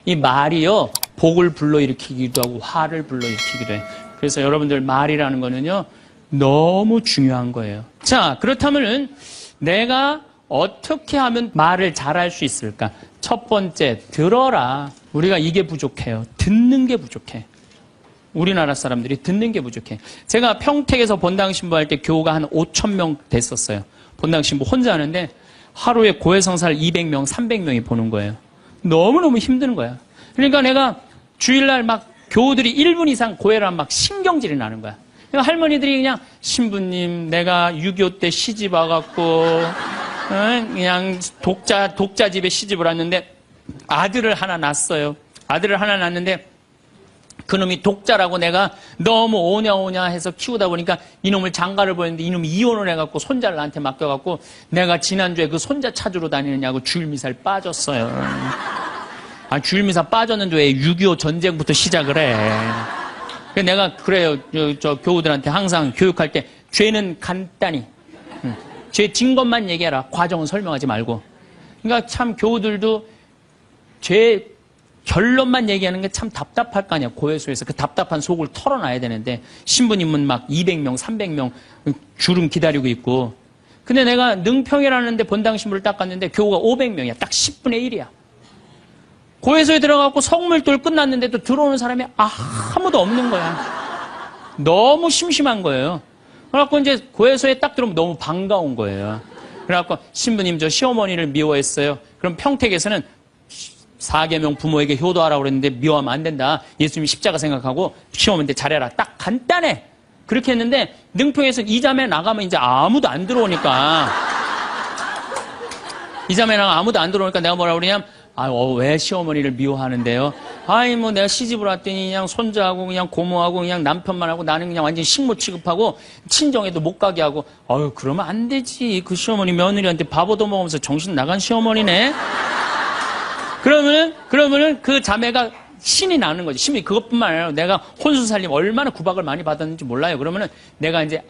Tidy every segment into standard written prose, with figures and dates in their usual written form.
이 말이요, 복을 불러일으키기도 하고 화를 불러일으키기도 해요. 그래서 여러분들 말이라는 거는요, 너무 중요한 거예요. 자, 그렇다면은 내가 어떻게 하면 말을 잘할 수 있을까? 첫 번째, 들어라. 우리가 이게 부족해요. 듣는 게 부족해. 우리나라 사람들이 듣는 게 부족해. 제가 평택에서 본당 신부할 때 교우가 한 5,000명 됐었어요. 본당 신부 혼자 하는데 하루에 고해성사를 200명, 300명이 보는 거예요. 너무너무 힘드는 거야. 그러니까 내가 주일날 막 교우들이 1분 이상 고해를 하면 막 신경질이 나는 거야. 그러니까 할머니들이 그냥 신부님 내가 6.25 때 시집 와갖고 그냥 독자 집에 시집을 왔는데 아들을 하나 낳았어요. 아들을 하나 낳았는데 그놈이 독자라고 내가 너무 오냐오냐 해서 키우다 보니까 이놈을 장가를 보냈는데 이놈이 이혼을 해갖고 손자를 나한테 맡겨갖고 내가 지난주에 그 손자 찾으러 다니느냐고 주일미사를 빠졌어요. 아, 주일미사 빠졌는데 왜 6.25 전쟁부터 시작을 해. 그래서 내가 그래요. 저 교우들한테 항상 교육할 때 죄는 간단히 죄 진 것만 얘기해라. 과정은 설명하지 말고. 그러니까 참 교우들도 죄 결론만 얘기하는 게 참 답답할 거 아니야. 고해소에서 그 답답한 속을 털어놔야 되는데 신부님은 막 200명, 300명 주름 기다리고 있고. 근데 내가 능평이라는 데 본당 신부를 딱 갔는데 교우가 500명이야. 딱 10분의 1이야. 고해소에 들어가고 성물돌 끝났는데도 들어오는 사람이 아무도 없는 거야. 너무 심심한 거예요. 그래갖고 이제 고해소에 딱 들어오면 너무 반가운 거예요. 그래갖고 신부님 저 시어머니를 미워했어요. 그럼 평택에서는 4계명 부모에게 효도하라고 그랬는데 미워하면 안 된다. 예수님이 십자가 생각하고 시어머니한테 잘해라. 딱 간단해. 그렇게 했는데 능평에서 이자매 나가면 이제 아무도 안 들어오니까 이자매 나가면 아무도 안 들어오니까 내가 뭐라고 그러냐면 왜 시어머니를 미워하는데요? 뭐 내가 시집을 왔더니 그냥 손자하고 그냥 고모하고 그냥 남편만 하고 나는 그냥 완전히 식모 취급하고 친정에도 못 가게 하고 그러면 안 되지. 그 시어머니 며느리한테 밥 얻어먹으면서 정신 나간 시어머니네. 그러면은 그 자매가 신이 나는 거지. 신이 그것뿐만 아니라 내가 혼수 살림 얼마나 구박을 많이 받았는지 몰라요. 그러면은 내가 이제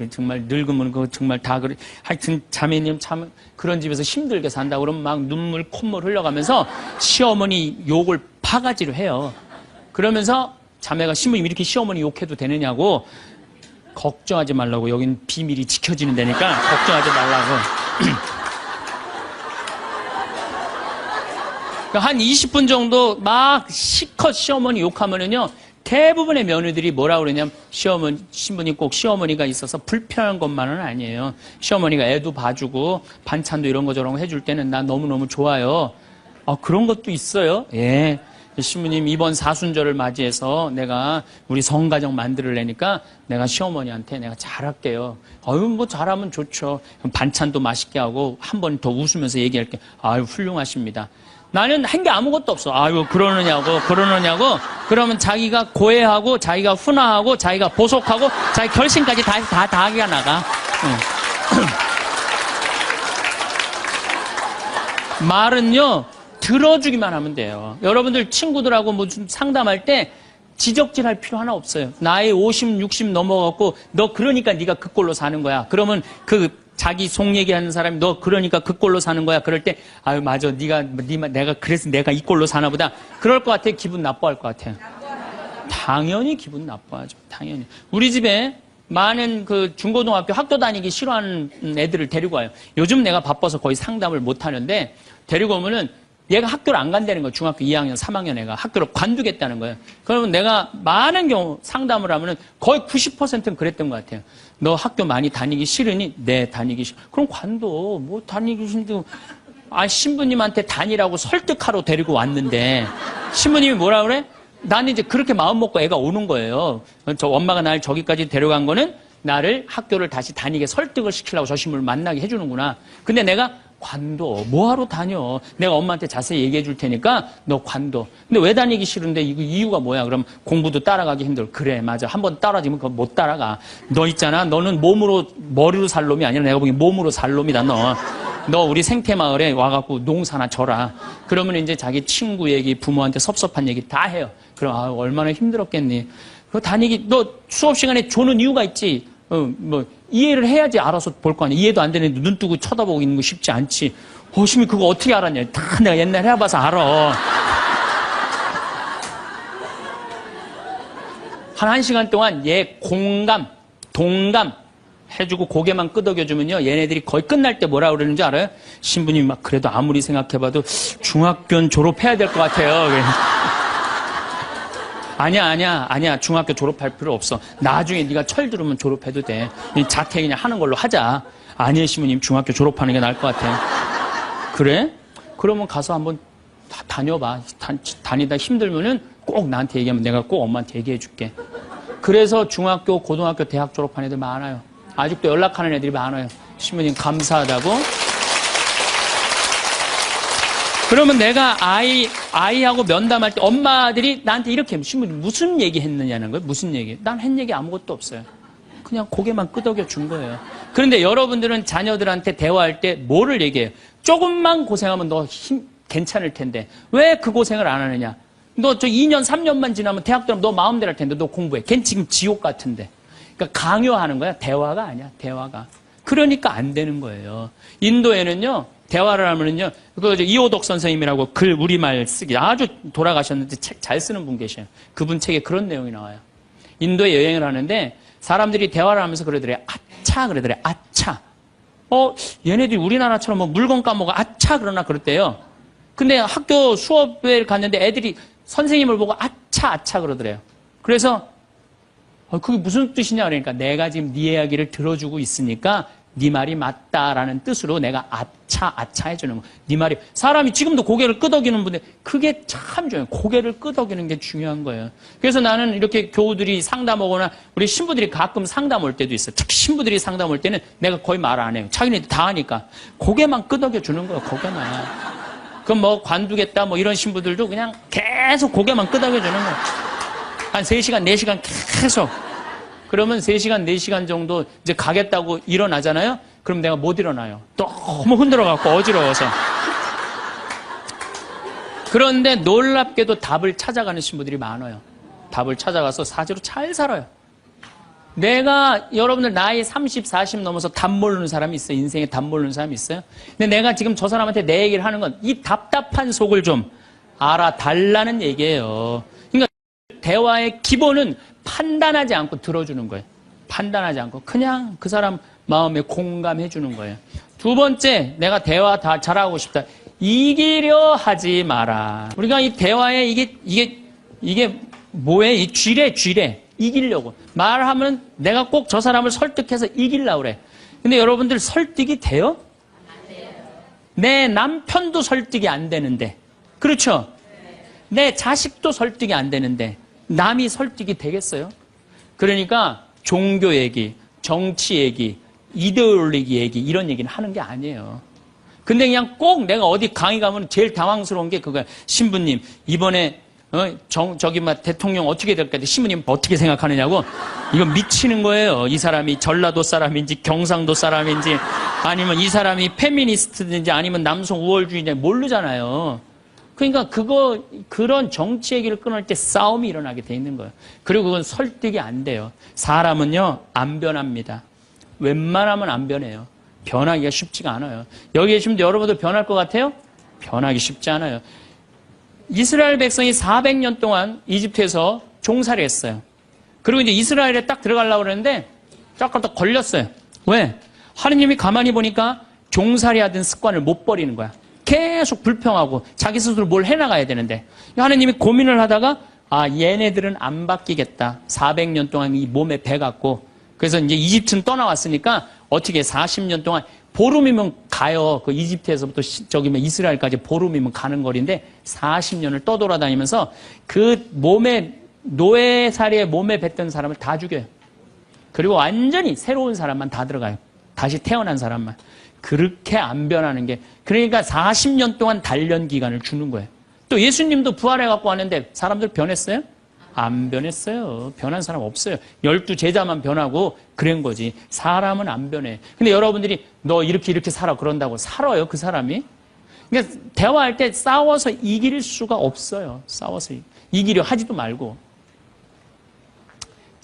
정말 늙으면 그거 정말 다 그래. 하여튼 자매님 참 그런 집에서 힘들게 산다 그러면 막 눈물 콧물 흘려가면서 시어머니 욕을 바가지로 해요. 그러면서 자매가 신부님 이렇게 시어머니 욕해도 되느냐고 걱정하지 말라고. 여긴 비밀이 지켜지는 데니까 걱정하지 말라고. 한 20분 정도 막 시컷 시어머니 욕하면은요, 대부분의 며느리들이 뭐라 그러냐면, 신부님 꼭 시어머니가 있어서 불편한 것만은 아니에요. 시어머니가 애도 봐주고, 반찬도 이런 거 저런 거 해줄 때는 나 너무너무 좋아요. 그런 것도 있어요. 예. 신부님 이번 사순절을 맞이해서 내가 우리 성가정 만들려니까 내가 시어머니한테 내가 잘할게요. 뭐 잘하면 좋죠. 반찬도 맛있게 하고 한 번 더 웃으면서 얘기할게. 훌륭하십니다. 나는 한 게 아무것도 없어. 그러느냐고. 그러면 자기가 고해하고, 자기가 훈화하고, 자기가 보속하고, 자기 결심까지 다 하기가 나가. 말은요, 들어주기만 하면 돼요. 여러분들 친구들하고 뭐 좀 상담할 때 지적질 할 필요 하나 없어요. 나이 50, 60 넘어갖고, 너 그러니까 네가 그 꼴로 사는 거야. 그러면 자기 속 얘기하는 사람이 너 그러니까 그 꼴로 사는 거야. 그럴 때 맞아. 내가 그래서 내가 이 꼴로 사나 보다. 그럴 것 같아. 기분 나빠할 것 같아요. 당연히 기분 나빠하죠. 당연히. 우리 집에 많은 그 중고등학교 학교 다니기 싫어하는 애들을 데리고 와요. 요즘 내가 바빠서 거의 상담을 못 하는데 데리고 오면은 얘가 학교를 안 간다는 거예요. 중학교 2학년, 3학년 애가 학교를 관두겠다는 거예요. 그러면 내가 많은 경우 상담을 하면은 거의 90%는 그랬던 것 같아요. 너 학교 많이 다니기 싫으니? 네, 다니기 싫어. 그럼 관둬. 뭐 다니기 싫은데. 신부님한테 다니라고 설득하러 데리고 왔는데 신부님이 뭐라 그래? 나는 이제 그렇게 마음 먹고 애가 오는 거예요. 저 엄마가 날 저기까지 데려간 거는 나를 학교를 다시 다니게 설득을 시키려고 저 신부를 만나게 해주는구나. 근데 내가 관둬. 뭐하러 다녀? 내가 엄마한테 자세히 얘기해 줄 테니까 너 관둬. 근데 왜 다니기 싫은데 이유가 뭐야? 그럼 공부도 따라가기 힘들어. 그래, 맞아. 한번 따라지면 그거 못 따라가. 너 있잖아. 너는 머리로 살 놈이 아니라 내가 보기엔 몸으로 살 놈이다, 너. 너 우리 생태마을에 와갖고 농사나 져라. 그러면 이제 자기 친구 얘기, 부모한테 섭섭한 얘기 다 해요. 그럼 얼마나 힘들었겠니? 그거 너 수업 시간에 조는 이유가 있지. 이해를 해야지 알아서 볼 거 아니야. 이해도 안 되는데 눈 뜨고 쳐다보고 있는 거 쉽지 않지. 신이 그거 어떻게 알았냐. 다 내가 옛날에 해봐서 알아. 한 1시간 동안 얘 공감, 동감 해주고 고개만 끄덕여주면요. 얘네들이 거의 끝날 때 뭐라 그러는지 알아요? 신부님 막 그래도 아무리 생각해봐도 중학교는 졸업해야 될 것 같아요. 아니야. 중학교 졸업할 필요 없어. 나중에 네가 철 들으면 졸업해도 돼. 자퇴 그냥 하는 걸로 하자. 아니에요, 신부님. 중학교 졸업하는 게 나을 것 같아요. 그래? 그러면 가서 한번 다녀봐. 다니다 힘들면은 꼭 나한테 얘기하면 내가 꼭 엄마한테 얘기해 줄게. 그래서 중학교, 고등학교, 대학 졸업한 애들 많아요. 아직도 연락하는 애들이 많아요. 신부님 감사하다고. 그러면 내가 아이하고 면담할 때 엄마들이 나한테 이렇게 신부님 무슨 얘기 했느냐는 거예요. 무슨 얘기? 난 한 얘기 아무것도 없어요. 그냥 고개만 끄덕여 준 거예요. 그런데 여러분들은 자녀들한테 대화할 때 뭐를 얘기해요? 조금만 고생하면 너 괜찮을 텐데 왜 그 고생을 안 하느냐? 너 저 2년, 3년만 지나면 대학 들어가면 너 마음대로 할 텐데 너 공부해. 걔는 지금 지옥 같은데. 그러니까 강요하는 거야. 대화가 아니야. 대화가. 그러니까 안 되는 거예요. 인도에는요. 대화를 하면은요. 그 이호덕 선생님이라고 글 우리말 쓰기 아주 돌아가셨는데 책 잘 쓰는 분 계셔요. 그분 책에 그런 내용이 나와요. 인도에 여행을 하는데 사람들이 대화를 하면서 그러더래요. 아차 그러더래요. 아차. 얘네들이 우리나라처럼 뭐 물건 까먹어 아차 그러나 그랬대요. 근데 학교 수업을 갔는데 애들이 선생님을 보고 아차 그러더래요. 그래서 그게 무슨 뜻이냐 그러니까 내가 지금 네 이야기를 들어주고 있으니까 네 말이 맞다라는 뜻으로 내가 아차 해주는 거. 네 말이 사람이 지금도 고개를 끄덕이는 분들 그게 참 중요해요. 고개를 끄덕이는 게 중요한 거예요. 그래서 나는 이렇게 교우들이 상담하거나 우리 신부들이 가끔 상담 올 때도 있어요. 특히 신부들이 상담 올 때는 내가 거의 말 안 해요. 자기네들 다 하니까 고개만 끄덕여 주는 거예요. 고개만. 그럼 뭐 관두겠다 뭐 이런 신부들도 그냥 계속 고개만 끄덕여 주는 거예요. 한 3시간, 4시간 계속. 그러면 3시간, 4시간 정도 이제 가겠다고 일어나잖아요? 그럼 내가 못 일어나요. 너무 흔들어갖고 어지러워서. 그런데 놀랍게도 답을 찾아가는 신부들이 많아요. 답을 찾아가서 사제로 잘 살아요. 내가 여러분들 나이 30, 40 넘어서 답 모르는 사람이 있어요. 인생에 답 모르는 사람이 있어요. 근데 내가 지금 저 사람한테 내 얘기를 하는 건 이 답답한 속을 좀 알아달라는 얘기예요. 그러니까 대화의 기본은 판단하지 않고 들어주는 거예요. 판단하지 않고 그냥 그 사람 마음에 공감해 주는 거예요. 두 번째, 내가 대화 다 잘하고 싶다. 이기려 하지 마라. 우리가 이 대화에 이게 뭐예요? 이 쥐래. 이기려고. 말하면 내가 꼭 저 사람을 설득해서 이기려고 그래. 근데 여러분들 설득이 돼요? 안 돼요. 내 남편도 설득이 안 되는데. 그렇죠? 내 자식도 설득이 안 되는데. 남이 설득이 되겠어요? 그러니까 종교 얘기, 정치 얘기, 이데올로기 얘기 이런 얘기는 하는 게 아니에요. 근데 그냥 꼭 내가 어디 강의 가면 제일 당황스러운 게 그거야. 신부님 이번에 저기 막 대통령 어떻게 될까? 신부님 어떻게 생각하느냐고. 이거 미치는 거예요. 이 사람이 전라도 사람인지 경상도 사람인지 아니면 이 사람이 페미니스트인지 아니면 남성 우월주의인지 모르잖아요. 그러니까 그런 정치 얘기를 끊을 때 싸움이 일어나게 돼 있는 거예요. 그리고 그건 설득이 안 돼요. 사람은요, 안 변합니다. 웬만하면 안 변해요. 변하기가 쉽지가 않아요. 여기 계시면 여러분들 변할 것 같아요? 변하기 쉽지 않아요. 이스라엘 백성이 400년 동안 이집트에서 종살이 했어요. 그리고 이제 이스라엘에 딱 들어가려고 그러는데 조금 더 걸렸어요. 왜? 하느님이 가만히 보니까 종살이 하던 습관을 못 버리는 거야. 계속 불평하고 자기 스스로 뭘 해나가야 되는데 하느님이 고민을 하다가 얘네들은 안 바뀌겠다. 400년 동안 이 몸에 배갖고 그래서 이제 이집트는 떠나왔으니까 어떻게 40년 동안 보름이면 가요. 그 이집트에서부터 이스라엘까지 보름이면 가는 거리인데 40년을 떠돌아다니면서 그 몸에 노예살이에 몸에 뱉던 사람을 다 죽여요. 그리고 완전히 새로운 사람만 다 들어가요. 다시 태어난 사람만. 그렇게 안 변하는 게 그러니까 40년 동안 단련 기간을 주는 거예요. 또 예수님도 부활해갖고 왔는데 사람들 변했어요? 안 변했어요. 변한 사람 없어요. 12 제자만 변하고 그런 거지. 사람은 안 변해. 근데 여러분들이 너 이렇게 살아 그런다고 살아요 그 사람이? 그러니까 대화할 때 싸워서 이길 수가 없어요. 싸워서 이기려 하지도 말고.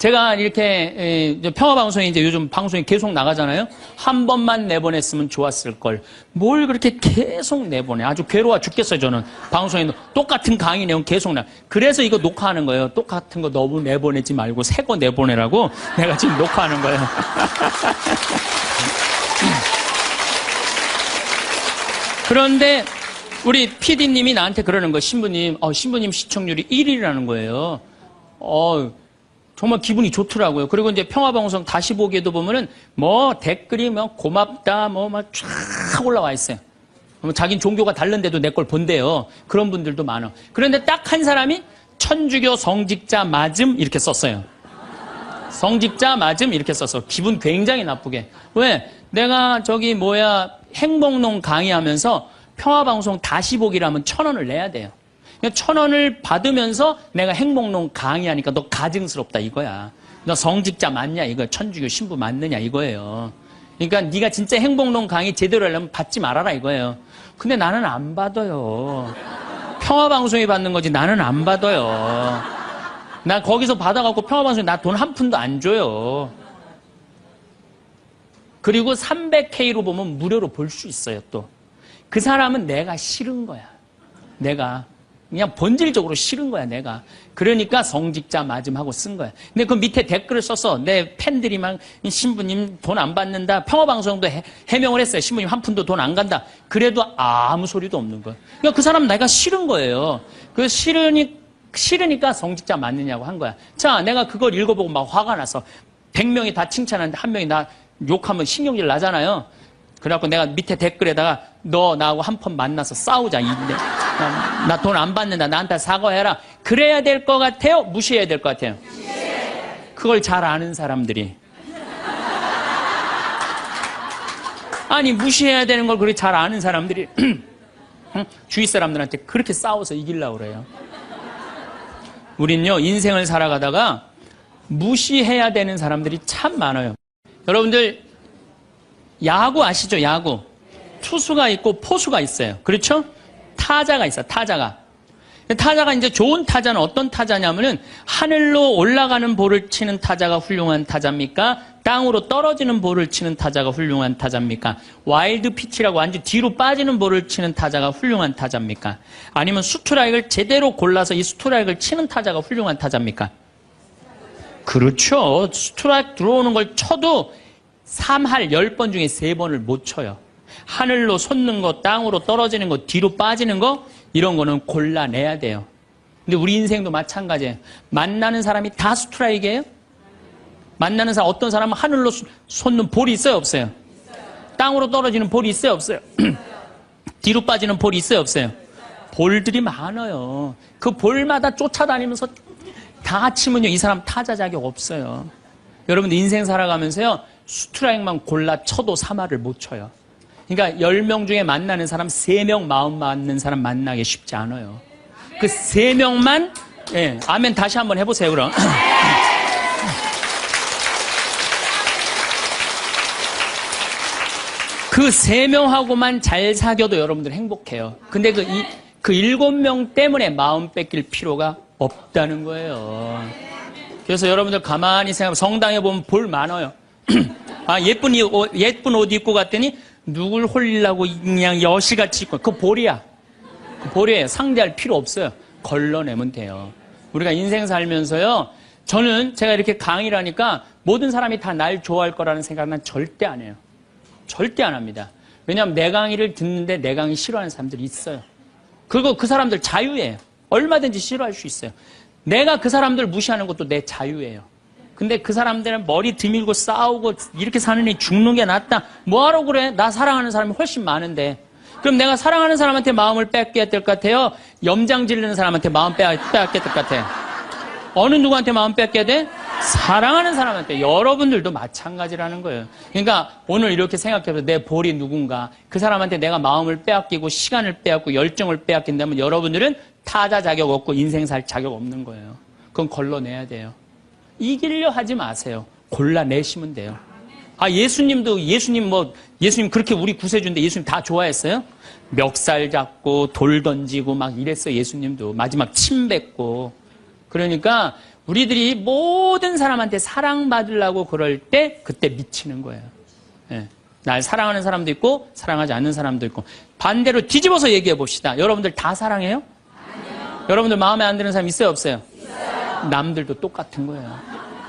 제가 이렇게 평화방송에 이제 요즘 방송이 계속 나가잖아요. 한 번만 내보냈으면 좋았을 걸. 뭘 그렇게 계속 내보내. 아주 괴로워 죽겠어요, 저는. 방송에 똑같은 강의 내용 계속 그래서 이거 녹화하는 거예요. 똑같은 거 너무 내보내지 말고 새 거 내보내라고 내가 지금 녹화하는 거예요. 그런데 우리 PD님이 나한테 그러는 거예요. 신부님 시청률이 1위라는 거예요. 정말 기분이 좋더라고요. 그리고 이제 평화방송 다시 보기에도 보면은 댓글이 고맙다 막 쫙 올라와 있어요. 자긴 종교가 다른데도 내 걸 본대요. 그런 분들도 많아. 그런데 딱 한 사람이 천주교 성직자 맞음 이렇게 썼어요. 성직자 맞음 이렇게 썼어. 기분 굉장히 나쁘게. 왜? 내가 행복농 강의하면서 평화방송 다시 보기라면 1,000원을 내야 돼요. 1,000원을 받으면서 내가 행복농 강의하니까 너 가증스럽다 이거야. 너 성직자 맞냐 이거야. 천주교 신부 맞느냐 이거예요. 그러니까 네가 진짜 행복농 강의 제대로 하려면 받지 말아라 이거예요. 근데 나는 안 받아요. 평화방송이 받는 거지 나는 안 받아요. 나 거기서 받아갖고 평화방송에 나 돈 한 푼도 안 줘요. 그리고 300K로 보면 무료로 볼 수 있어요 또. 그 사람은 내가 싫은 거야. 내가. 그냥 본질적으로 싫은 거야, 내가. 그러니까 성직자 맞음하고 쓴 거야. 근데 그 밑에 댓글을 써서 내 팬들이 막 신부님 돈 안 받는다. 평화방송도 해명을 했어요. 신부님 한 푼도 돈 안 간다. 그래도 아무 소리도 없는 거야. 그러니까 그 사람 내가 싫은 거예요. 그 싫으니까 성직자 맞느냐고 한 거야. 자, 내가 그걸 읽어보고 막 화가 나서 100명이 다 칭찬하는데 한 명이 나 욕하면 신경질 나잖아요. 그래갖고 내가 밑에 댓글에다가 너 나하고 한 번 만나서 싸우자. 나 돈 안 받는다. 나한테 사과해라. 그래야 될 것 같아요? 무시해야 될 것 같아요? 그걸 잘 아는 사람들이. 아니 무시해야 되는 걸 그렇게 잘 아는 사람들이 주위 사람들한테 그렇게 싸워서 이기려고 그래요. 우린요 인생을 살아가다가 무시해야 되는 사람들이 참 많아요. 여러분들 야구 아시죠? 야구. 투수가 있고 포수가 있어요. 그렇죠? 타자가 있어요. 타자가 이제 좋은 타자는 어떤 타자냐면은 하늘로 올라가는 볼을 치는 타자가 훌륭한 타자입니까? 땅으로 떨어지는 볼을 치는 타자가 훌륭한 타자입니까? 와일드 피치라고 완전 뒤로 빠지는 볼을 치는 타자가 훌륭한 타자입니까? 아니면 스트라이크를 제대로 골라서 이 스트라이크를 치는 타자가 훌륭한 타자입니까? 그렇죠. 스트라이크 들어오는 걸 쳐도 3할 10번 중에 3번을 못 쳐요. 하늘로 솟는 거, 땅으로 떨어지는 거, 뒤로 빠지는 거 이런 거는 골라내야 돼요. 근데 우리 인생도 마찬가지예요. 만나는 사람이 다 스트라이크예요? 만나는 사람 어떤 사람은 하늘로 솟는 볼이 있어요, 없어요? 땅으로 떨어지는 볼이 있어요, 없어요? 뒤로 빠지는 볼이 있어요, 없어요? 볼들이 많아요. 그 볼마다 쫓아다니면서 다 치면요 이 사람 타자 자격 없어요. 여러분들 인생 살아가면서요 스트라이크만 골라 쳐도 3할을 못 쳐요. 그러니까 10명 중에 만나는 사람 3명 마음 맞는 사람 만나기 쉽지 않아요. 그 3명만 아멘 다시 한번 해보세요 그럼. 그 3명하고만 잘 사귀어도 여러분들 행복해요. 근데 그 7명 때문에 마음 뺏길 필요가 없다는 거예요. 그래서 여러분들 가만히 생각하면 성당에 보면 볼 많아요. 예쁜 옷 입고 갔더니 누굴 홀리려고 그냥 여시같이 입고 그거 볼이야. 그 볼이에요. 상대할 필요 없어요. 걸러내면 돼요. 우리가 인생 살면서요. 제가 이렇게 강의를 하니까 모든 사람이 다 날 좋아할 거라는 생각은 절대 안 해요. 절대 안 합니다. 왜냐하면 내 강의를 듣는데 내 강의 싫어하는 사람들이 있어요. 그리고 그 사람들 자유예요. 얼마든지 싫어할 수 있어요. 내가 그 사람들 무시하는 것도 내 자유예요. 근데 그 사람들은 머리 드밀고 싸우고 이렇게 사는 애 죽는 게 낫다. 뭐하러 그래? 나 사랑하는 사람이 훨씬 많은데. 그럼 내가 사랑하는 사람한테 마음을 뺏겨야 될 것 같아요? 염장 지르는 사람한테 마음 뺏겨야 될 것 같아요? 어느 누구한테 마음 뺏겨야 돼? 사랑하는 사람한테. 여러분들도 마찬가지라는 거예요. 그러니까 오늘 이렇게 생각해서 내 볼이 누군가 그 사람한테 내가 마음을 빼앗기고 시간을 빼앗고 열정을 빼앗긴다면 여러분들은 타자 자격 없고 인생 살 자격 없는 거예요. 그건 걸러내야 돼요. 이기려 하지 마세요. 골라내시면 돼요. 예수님 그렇게 우리 구세주인데 예수님 다 좋아했어요? 멱살 잡고 돌 던지고 막 이랬어요. 예수님도 마지막 침 뱉고 그러니까 우리들이 모든 사람한테 사랑받으려고 그럴 때 그때 미치는 거예요. 예. 날 사랑하는 사람도 있고 사랑하지 않는 사람도 있고 반대로 뒤집어서 얘기해 봅시다. 여러분들 다 사랑해요? 아니요. 여러분들 마음에 안 드는 사람 있어요? 없어요? 있어요. 남들도 똑같은 거예요.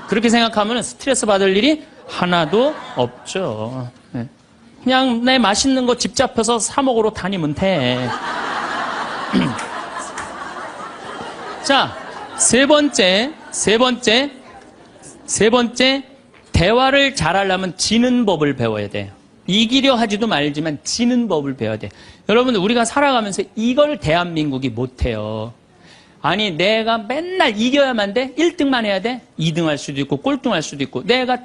그렇게 생각하면 스트레스 받을 일이 하나도 없죠. 예. 그냥 내 맛있는 거 집 잡혀서 사 먹으러 다니면 돼. 자, 세 번째, 대화를 잘하려면 지는 법을 배워야 돼요. 이기려 하지도 말지만 지는 법을 배워야 돼. 여러분들 우리가 살아가면서 이걸 대한민국이 못해요. 아니 내가 맨날 이겨야만 돼? 1등만 해야 돼? 2등 할 수도 있고 꼴등 할 수도 있고 내가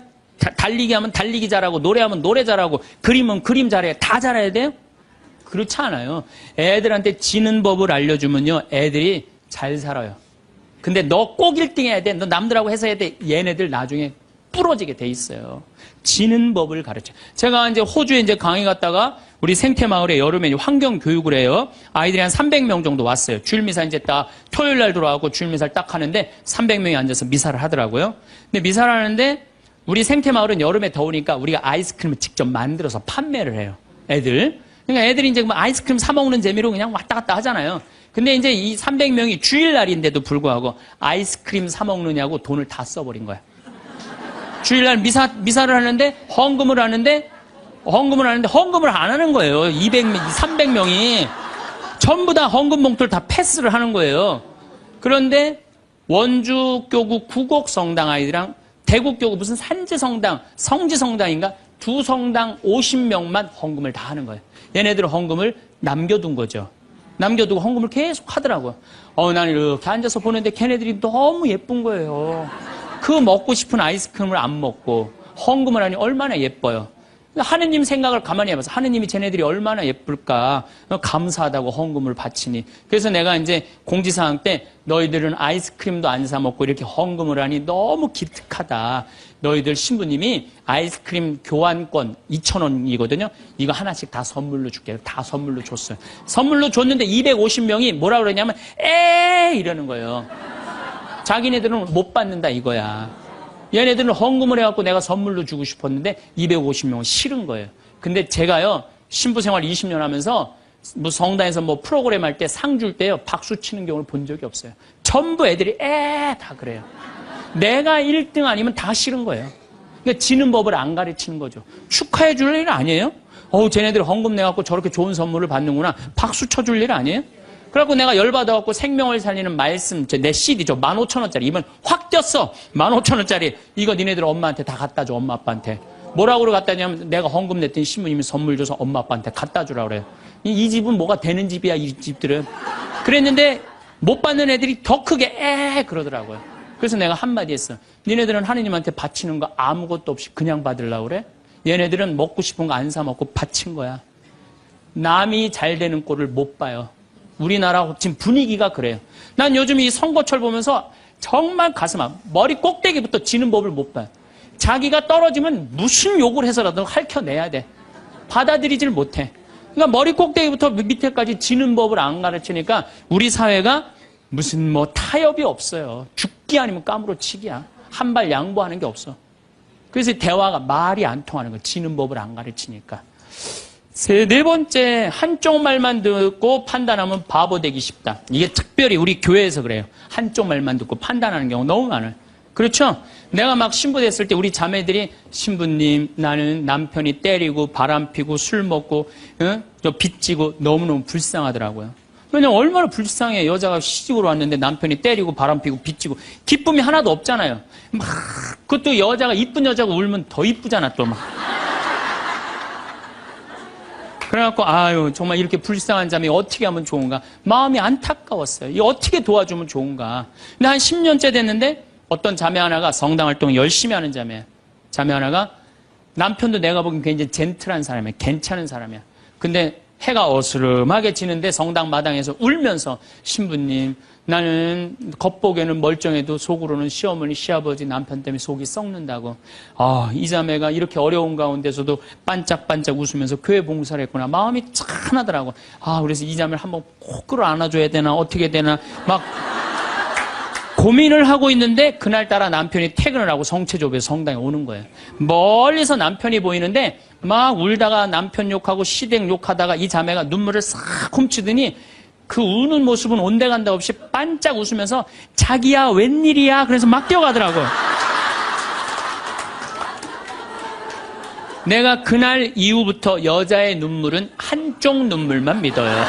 달리기 하면 달리기 잘하고 노래하면 노래 잘하고 그림은 그림 잘해야 다 잘해야 돼요? 그렇지 않아요. 애들한테 지는 법을 알려주면요 애들이 잘 살아요. 근데 너 꼭 1등 해야 돼. 너 남들하고 해서 해야 돼. 얘네들 나중에 부러지게 돼 있어요. 지는 법을 가르쳐. 제가 이제 호주에 이제 강의 갔다가 우리 생태마을에 여름에 환경 교육을 해요. 아이들이 한 300명 정도 왔어요. 주일미사 이제 딱 토요일 날 돌아가고 주일미사를 딱 하는데 300명이 앉아서 미사를 하더라고요. 근데 미사를 하는데 우리 생태마을은 여름에 더우니까 우리가 아이스크림을 직접 만들어서 판매를 해요. 애들. 그러니까 애들이 이제 아이스크림 사 먹는 재미로 그냥 왔다 갔다 하잖아요. 근데 이제 이 300명이 주일날인데도 불구하고 아이스크림 사 먹느냐고 돈을 다 써버린 거야. 주일날 미사를 하는데 헌금을 하는데 헌금을 안 하는 거예요. 300명이 전부 다 헌금 봉투를 다 패스를 하는 거예요. 그런데 원주교구 구곡성당 아이들이랑 대구교구 무슨 산지성당, 성지성당인가 두 성당 50명만 헌금을 다 하는 거예요. 얘네들은 헌금을 남겨둔 거죠. 남겨두고 헌금을 계속 하더라고요. 나는 이렇게 앉아서 보는데 걔네들이 너무 예쁜 거예요. 그 먹고 싶은 아이스크림을 안 먹고 헌금을 하니 얼마나 예뻐요. 하느님 생각을 가만히 해봐서 하느님이 쟤네들이 얼마나 예쁠까 감사하다고 헌금을 바치니. 그래서 내가 이제 공지사항 때 너희들은 아이스크림도 안 사 먹고 이렇게 헌금을 하니 너무 기특하다. 너희들 신부님이 아이스크림 교환권 2,000원이거든요. 이거 하나씩 다 선물로 줄게요. 다 선물로 줬어요. 선물로 줬는데 250명이 뭐라 그러냐면 이러는 거예요. 자기네들은 못 받는다 이거야. 얘네들은 헌금을 해갖고 내가 선물로 주고 싶었는데 250명은 싫은 거예요. 근데 제가요 신부 생활 20년 하면서 뭐 성당에서 뭐 프로그램 할 때 상 줄 때요 박수 치는 경우를 본 적이 없어요. 전부 애들이 다 그래요. 내가 1등 아니면 다 싫은 거예요. 그러니까 지는 법을 안 가르치는 거죠. 축하해 줄 일 아니에요? 쟤네들 헌금 내갖고 저렇게 좋은 선물을 받는구나. 박수 쳐줄 일 아니에요? 그래갖고 내가 열받아갖고 생명을 살리는 말씀, 내 CD죠. 15,000원짜리. 이번 확 뛰었어. 15,000원짜리. 이거 니네들 엄마한테 다 갖다 줘, 엄마 아빠한테. 뭐라고 갖다 주냐면 내가 헌금 냈더니 신부님이 선물 줘서 엄마 아빠한테 갖다 주라 그래요. 이 집은 뭐가 되는 집이야, 이 집들은. 그랬는데 못 받는 애들이 더 크게 그러더라고요. 그래서 내가 한마디 했어. 니네들은 하느님한테 바치는 거 아무것도 없이 그냥 받으려고 그래? 얘네들은 먹고 싶은 거 안 사 먹고 바친 거야. 남이 잘 되는 꼴을 못 봐요. 우리나라 지금 분위기가 그래요. 난 요즘 이 선거철 보면서 정말 가슴 아파. 머리 꼭대기부터 지는 법을 못 봐요. 자기가 떨어지면 무슨 욕을 해서라도 핥혀내야 돼. 받아들이질 못해. 그러니까 머리 꼭대기부터 밑에까지 지는 법을 안 가르치니까 우리 사회가 무슨 뭐 타협이 없어요. 죽기 아니면 까무러치기야. 한 발 양보하는 게 없어. 그래서 대화가 말이 안 통하는 거야. 지는 법을 안 가르치니까. 네 번째, 한쪽 말만 듣고 판단하면 바보 되기 쉽다. 이게 특별히 우리 교회에서 그래요. 한쪽 말만 듣고 판단하는 경우 너무 많아요. 그렇죠? 내가 막 신부 됐을 때 우리 자매들이 신부님 나는 남편이 때리고 바람피고 술 먹고 저 빚지고 너무너무 불쌍하더라고요. 왜냐면 얼마나 불쌍해. 여자가 시집으로 왔는데 남편이 때리고 바람피고 빚지고 기쁨이 하나도 없잖아요. 막 그것도 여자가 이쁜 여자가 울면 더 이쁘잖아 또 막. 그래갖고 정말 이렇게 불쌍한 자매 어떻게 하면 좋은가 마음이 안타까웠어요. 이 어떻게 도와주면 좋은가. 근데 한 10년째 됐는데 어떤 자매 하나가 성당 활동 열심히 하는 자매 하나가 남편도 내가 보기엔 굉장히 젠틀한 사람이야. 괜찮은 사람이야. 근데 해가 어스름하게 지는데 성당 마당에서 울면서 신부님 나는 겉보기에는 멀쩡해도 속으로는 시어머니 시아버지 남편 때문에 속이 썩는다고. 이 자매가 이렇게 어려운 가운데서도 반짝반짝 웃으면서 교회 봉사를 했구나. 마음이 짠하더라고. 그래서 이 자매를 한번 꼭 끌어안아줘야 되나 어떻게 되나 막 고민을 하고 있는데 그날따라 남편이 퇴근을 하고 성체조부에서 성당에 오는 거예요. 멀리서 남편이 보이는데 막 울다가 남편 욕하고 시댁 욕하다가 이 자매가 눈물을 싹 훔치더니 그 우는 모습은 온데간데 없이 반짝 웃으면서 자기야 웬일이야 그래서 막 뛰어가더라고요. 내가 그날 이후부터 여자의 눈물은 한쪽 눈물만 믿어요.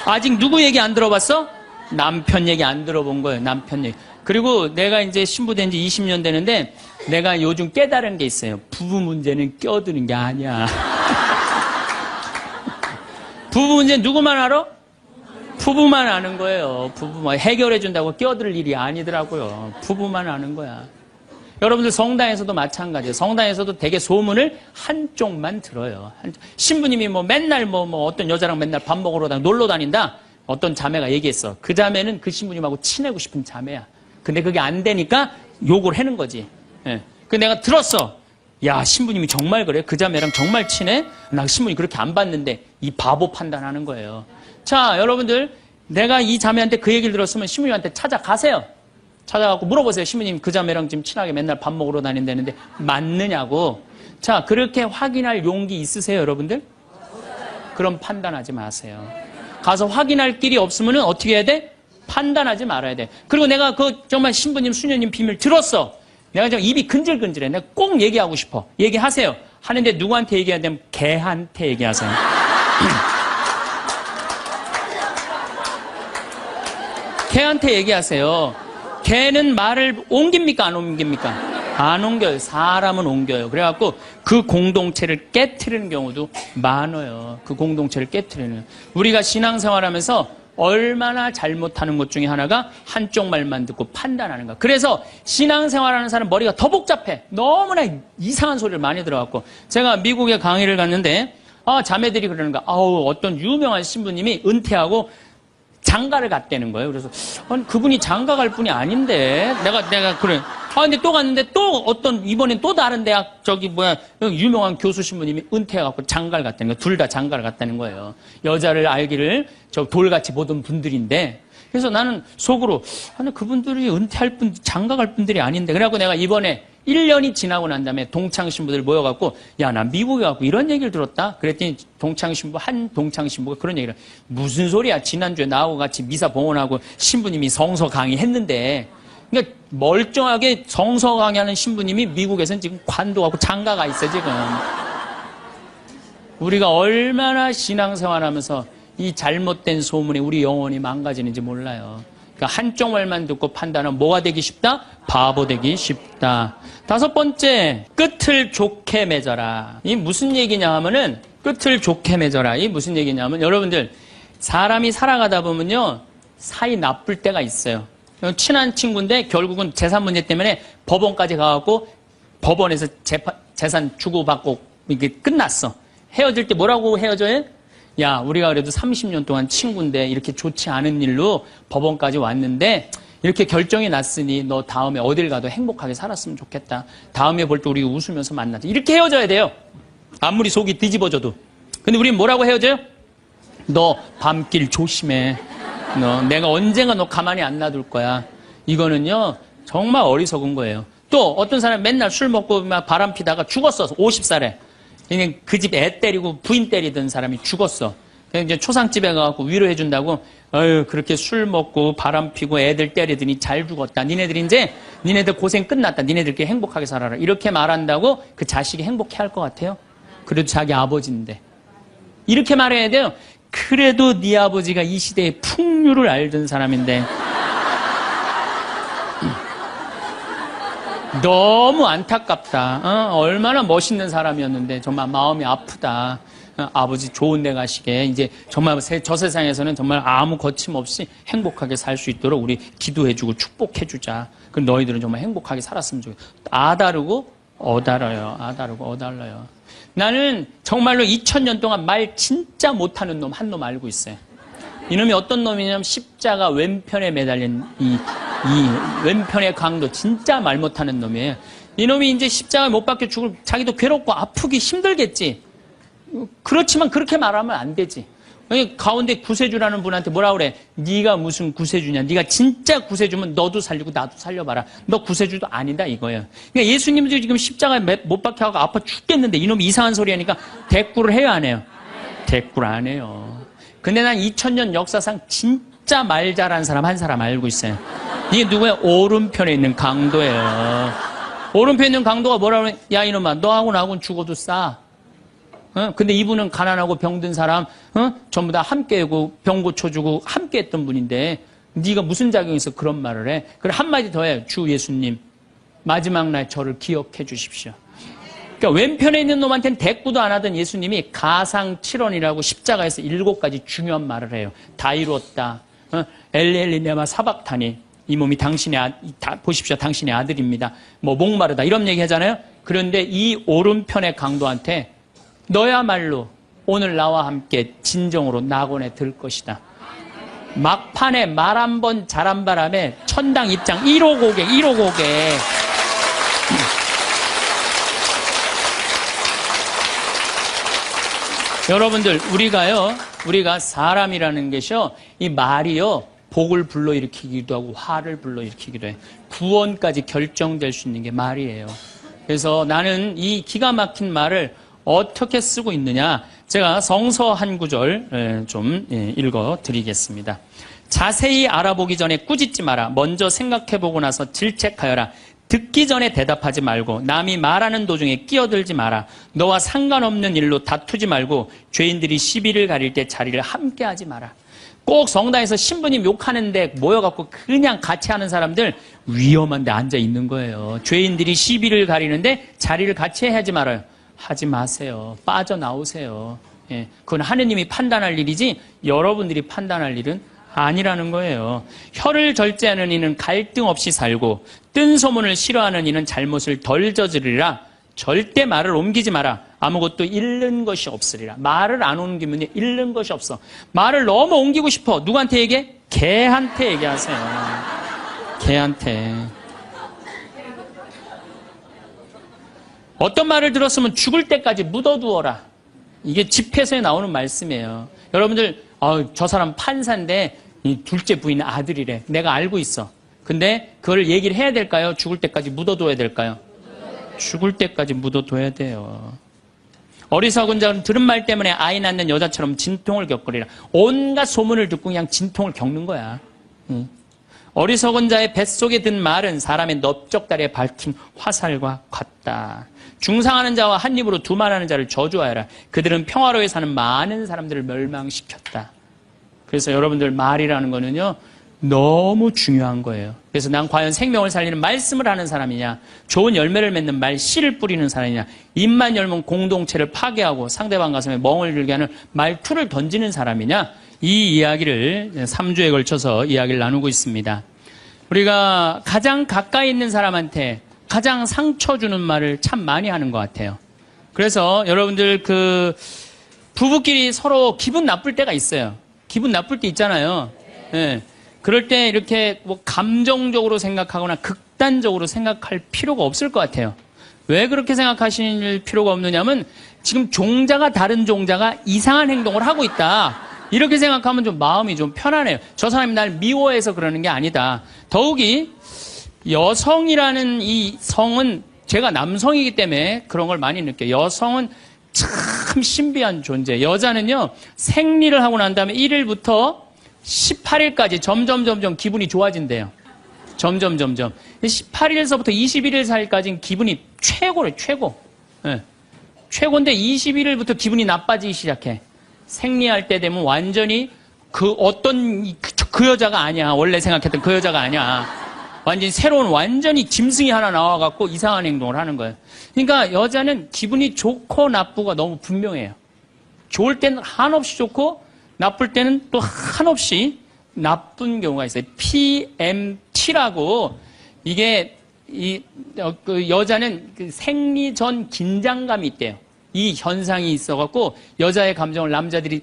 아직 누구 얘기 안 들어봤어? 남편 얘기 안 들어본 거예요. 남편 얘기. 그리고 내가 이제 신부된 지 20년 되는데 내가 요즘 깨달은 게 있어요. 부부 문제는 껴드는 게 아니야. 부부 문제 누구만 알아? 부부만 아는 거예요. 부부만 해결해 준다고 껴들 일이 아니더라고요. 부부만 아는 거야. 여러분들 성당에서도 마찬가지예요. 성당에서도 되게 소문을 한쪽만 들어요. 신부님이 뭐 맨날 뭐 어떤 여자랑 맨날 밥 먹으러 놀러 다닌다. 어떤 자매가 얘기했어. 그 자매는 그 신부님하고 친하고 싶은 자매야. 근데 그게 안 되니까 욕을 하는 거지. 예. 그 내가 들었어. 야, 신부님이 정말 그래? 그 자매랑 정말 친해? 나 신부님 그렇게 안 봤는데 이 바보 판단하는 거예요. 자, 여러분들 내가 이 자매한테 그 얘기를 들었으면 신부님한테 찾아가세요. 찾아가고 물어보세요. 신부님 그 자매랑 지금 친하게 맨날 밥 먹으러 다닌다는데 맞느냐고. 자, 그렇게 확인할 용기 있으세요, 여러분들? 그럼 판단하지 마세요. 가서 확인할 길이 없으면 어떻게 해야 돼? 판단하지 말아야 돼. 그리고 내가 그 정말 신부님, 수녀님 비밀 들었어. 내가 지금 입이 근질근질해. 내가 꼭 얘기하고 싶어. 얘기하세요. 하는데 누구한테 얘기해야 되면 걔한테 얘기하세요. 걔한테 얘기하세요. 걔는 말을 옮깁니까? 안 옮깁니까? 안 옮겨요. 사람은 옮겨요. 그래갖고 그 공동체를 깨트리는 경우도 많아요. 그 공동체를 깨트리는. 우리가 신앙생활하면서 얼마나 잘못하는 것 중에 하나가 한쪽 말만 듣고 판단하는가. 그래서 신앙생활하는 사람 머리가 더 복잡해. 너무나 이상한 소리를 많이 들어갖고. 제가 미국에 강의를 갔는데 자매들이 그러는 거야. 어떤 유명한 신부님이 은퇴하고 장가를 갔다는 거예요. 그래서 아니, 그분이 장가 갈 분이 아닌데 내가 그래. 근데 또 갔는데 또 이번엔 또 다른 대학 유명한 교수 신부님이 은퇴해갖고 장가를 갔다는 거예요. 둘 다 장가를 갔다는 거예요. 여자를 알기를 돌같이 보던 분들인데. 그래서 나는 속으로 아니 그분들이 은퇴할 장가 갈 분들이 아닌데. 그래갖고 내가 이번에 1년이 지나고 난 다음에 동창 신부들 모여갖고 야, 나 미국에 가고 이런 얘기를 들었다. 그랬더니 한 동창 신부가 그런 얘기를 무슨 소리야. 지난주에 나하고 같이 미사 봉헌하고 신부님이 성서 강의했는데. 그러니까 멀쩡하게 성서 강의하는 신부님이 미국에서는 지금 관도하고 장가가 있어 지금. 우리가 얼마나 신앙생활하면서 이 잘못된 소문에 우리 영혼이 망가지는지 몰라요. 그러니까 한쪽 말만 듣고 판단하면 뭐가 되기 쉽다? 바보 되기 쉽다. 5번째, 끝을 좋게 맺어라. 이 무슨 얘기냐 하면은 끝을 좋게 맺어라. 이 무슨 얘기냐 하면 여러분들 사람이 살아가다 보면요 사이 나쁠 때가 있어요. 친한 친구인데 결국은 재산 문제 때문에 법원까지 가갖고 법원에서 재산 주고받고 이게 끝났어. 헤어질 때 뭐라고 헤어져요? 야, 우리가 그래도 30년 동안 친구인데 이렇게 좋지 않은 일로 법원까지 왔는데 이렇게 결정이 났으니 너 다음에 어딜 가도 행복하게 살았으면 좋겠다. 다음에 볼 때 우리 웃으면서 만나자. 이렇게 헤어져야 돼요. 아무리 속이 뒤집어져도. 근데 우리는 뭐라고 헤어져요? 너 밤길 조심해. 내가 언젠가 너 가만히 안 놔둘 거야. 이거는요 정말 어리석은 거예요. 또 어떤 사람 맨날 술 먹고 막 바람 피다가 죽었어. 50살에. 그 집 애 때리고 부인 때리던 사람이 죽었어. 그래서 이제 초상집에 가갖고 위로해준다고, 그렇게 술 먹고 바람 피고 애들 때리더니 잘 죽었다. 니네들 고생 끝났다. 니네들끼리 행복하게 살아라. 이렇게 말한다고 그 자식이 행복해 할 것 같아요? 그래도 자기 아버지인데. 이렇게 말해야 돼요. 그래도 네 아버지가 이 시대의 풍류를 알던 사람인데. 너무 안타깝다. 얼마나 멋있는 사람이었는데 정말 마음이 아프다. 아버지 좋은 데 가시게 이제 정말 저 세상에서는 정말 아무 거침없이 행복하게 살 수 있도록 우리 기도해주고 축복해주자. 그럼 너희들은 정말 행복하게 살았으면 좋겠다. 아다르고 어달러요. 나는 정말로 2000년 동안 말 진짜 못하는 놈 한 놈 알고 있어요. 이놈이 어떤 놈이냐면 십자가 왼편에 매달린 이 왼편의 강도 진짜 말 못하는 놈이에요. 이놈이 이제 십자가에 못 박혀 자기도 괴롭고 아프기 힘들겠지. 그렇지만 그렇게 말하면 안 되지. 가운데 구세주라는 분한테 뭐라 그래? 네가 무슨 구세주냐? 네가 진짜 구세주면 너도 살리고 나도 살려봐라. 너 구세주도 아니다 이거예요. 그러니까 예수님도 지금 십자가에 못 박혀가고 아파 죽겠는데 이놈이 이상한 소리 하니까 대꾸를 해요 안 해요? 대꾸를 안 해요. 근데 난 2000년 역사상 진짜 말 잘하는 사람 한 사람 알고 있어요. 이게 누구야? 오른편에 있는 강도예요. 오른편에 있는 강도가 뭐라 그래? 야 이놈아 너하고 나하고는 죽어도 싸. 근데 이분은 가난하고 병든 사람 전부 다 함께하고 병 고쳐주고 함께했던 분인데 네가 무슨 자격이 있어 그런 말을 해? 그래 한마디 더 해. 주 예수님 마지막 날 저를 기억해 주십시오. 그러니까 왼편에 있는 놈한테는 대꾸도 안 하던 예수님이 가상칠언이라고 십자가에서 7가지 중요한 말을 해요. 다 이루었다. 엘리 네마 사박타니 이 몸이 당신의 보십시오. 당신의 아들입니다. 뭐 목마르다 이런 얘기 하잖아요. 그런데 이 오른편의 강도한테 너야말로 오늘 나와 함께 진정으로 낙원에 들 것이다. 막판에 말 한 번 잘한 바람에 천당 입장 1호 고개. 여러분들 우리가 사람이라는 것이요 이 말이요 복을 불러일으키기도 하고 화를 불러일으키기도 해. 구원까지 결정될 수 있는 게 말이에요. 그래서 나는 이 기가 막힌 말을 어떻게 쓰고 있느냐 제가 성서 한 구절 좀 읽어 드리겠습니다. 자세히 알아보기 전에 꾸짖지 마라. 먼저 생각해보고 나서 질책하여라. 듣기 전에 대답하지 말고 남이 말하는 도중에 끼어들지 마라. 너와 상관없는 일로 다투지 말고 죄인들이 시비를 가릴 때 자리를 함께 하지 마라. 꼭 성당에서 신부님 욕하는데 모여갖고 그냥 같이 하는 사람들 위험한 데 앉아 있는 거예요. 죄인들이 시비를 가리는데 자리를 같이 하지 말아요. 하지 마세요. 빠져나오세요. 그건 하느님이 판단할 일이지 여러분들이 판단할 일은 아니라는 거예요. 혀를 절제하는 이는 갈등 없이 살고 뜬 소문을 싫어하는 이는 잘못을 덜 저지르리라. 절대 말을 옮기지 마라. 아무것도 잃는 것이 없으리라. 말을 안 옮기면 잃는 것이 없어. 말을 너무 옮기고 싶어. 누구한테 얘기해? 개한테 얘기하세요. 개한테. 어떤 말을 들었으면 죽을 때까지 묻어두어라. 이게 집회서에 나오는 말씀이에요. 여러분들 저 사람 판사인데 이 둘째 부인 아들이래. 내가 알고 있어. 근데 그걸 얘기를 해야 될까요? 죽을 때까지 묻어둬야 될까요? 죽을 때까지 묻어둬야 돼요. 어리석은 자는 들은 말 때문에 아이 낳는 여자처럼 진통을 겪으리라. 온갖 소문을 듣고 그냥 진통을 겪는 거야. 어리석은 자의 뱃속에 든 말은 사람의 넓적다리에 밝힌 화살과 같다. 중상하는 자와 한 입으로 두말하는 자를 저주하여라. 그들은 평화로에 사는 많은 사람들을 멸망시켰다. 그래서 여러분들 말이라는 거는요 너무 중요한 거예요. 그래서 난 과연 생명을 살리는 말씀을 하는 사람이냐, 좋은 열매를 맺는 말 씨를 뿌리는 사람이냐, 입만 열면 공동체를 파괴하고 상대방 가슴에 멍을 들게 하는 말투를 던지는 사람이냐, 이 이야기를 3주에 걸쳐서 이야기를 나누고 있습니다. 우리가 가장 가까이 있는 사람한테 가장 상처 주는 말을 참 많이 하는 것 같아요. 그래서 여러분들 부부끼리 서로 기분 나쁠 때가 있어요. 기분 나쁠 때 있잖아요. 예. 그럴 때 이렇게 뭐 감정적으로 생각하거나 극단적으로 생각할 필요가 없을 것 같아요. 왜 그렇게 생각하실 필요가 없느냐면 지금 종자가 다른 종자가 이상한 행동을 하고 있다. 이렇게 생각하면 좀 마음이 좀 편안해요. 저 사람이 날 미워해서 그러는 게 아니다. 더욱이 여성이라는 이 성은 제가 남성이기 때문에 그런 걸 많이 느껴요. 여성은 참 신비한 존재. 여자는요 생리를 하고 난 다음에 1일부터 18일까지 점점 기분이 좋아진대요. 점점 18일서부터 21일 사이까지는 기분이 최고래. 최고. 네. 최고인데 21일부터 기분이 나빠지기 시작해. 생리할 때 되면 완전히 그 여자가 아니야. 원래 생각했던 그 여자가 아니야. 완전히 새로운 완전히 짐승이 하나 나와갖고 이상한 행동을 하는 거예요. 그러니까 여자는 기분이 좋고 나쁘고 너무 분명해요. 좋을 때는 한없이 좋고 나쁠 때는 또 한없이 나쁜 경우가 있어요. PMT라고 이게 그 여자는 그 생리 전 긴장감이 있대요. 이 현상이 있어갖고 여자의 감정을 남자들이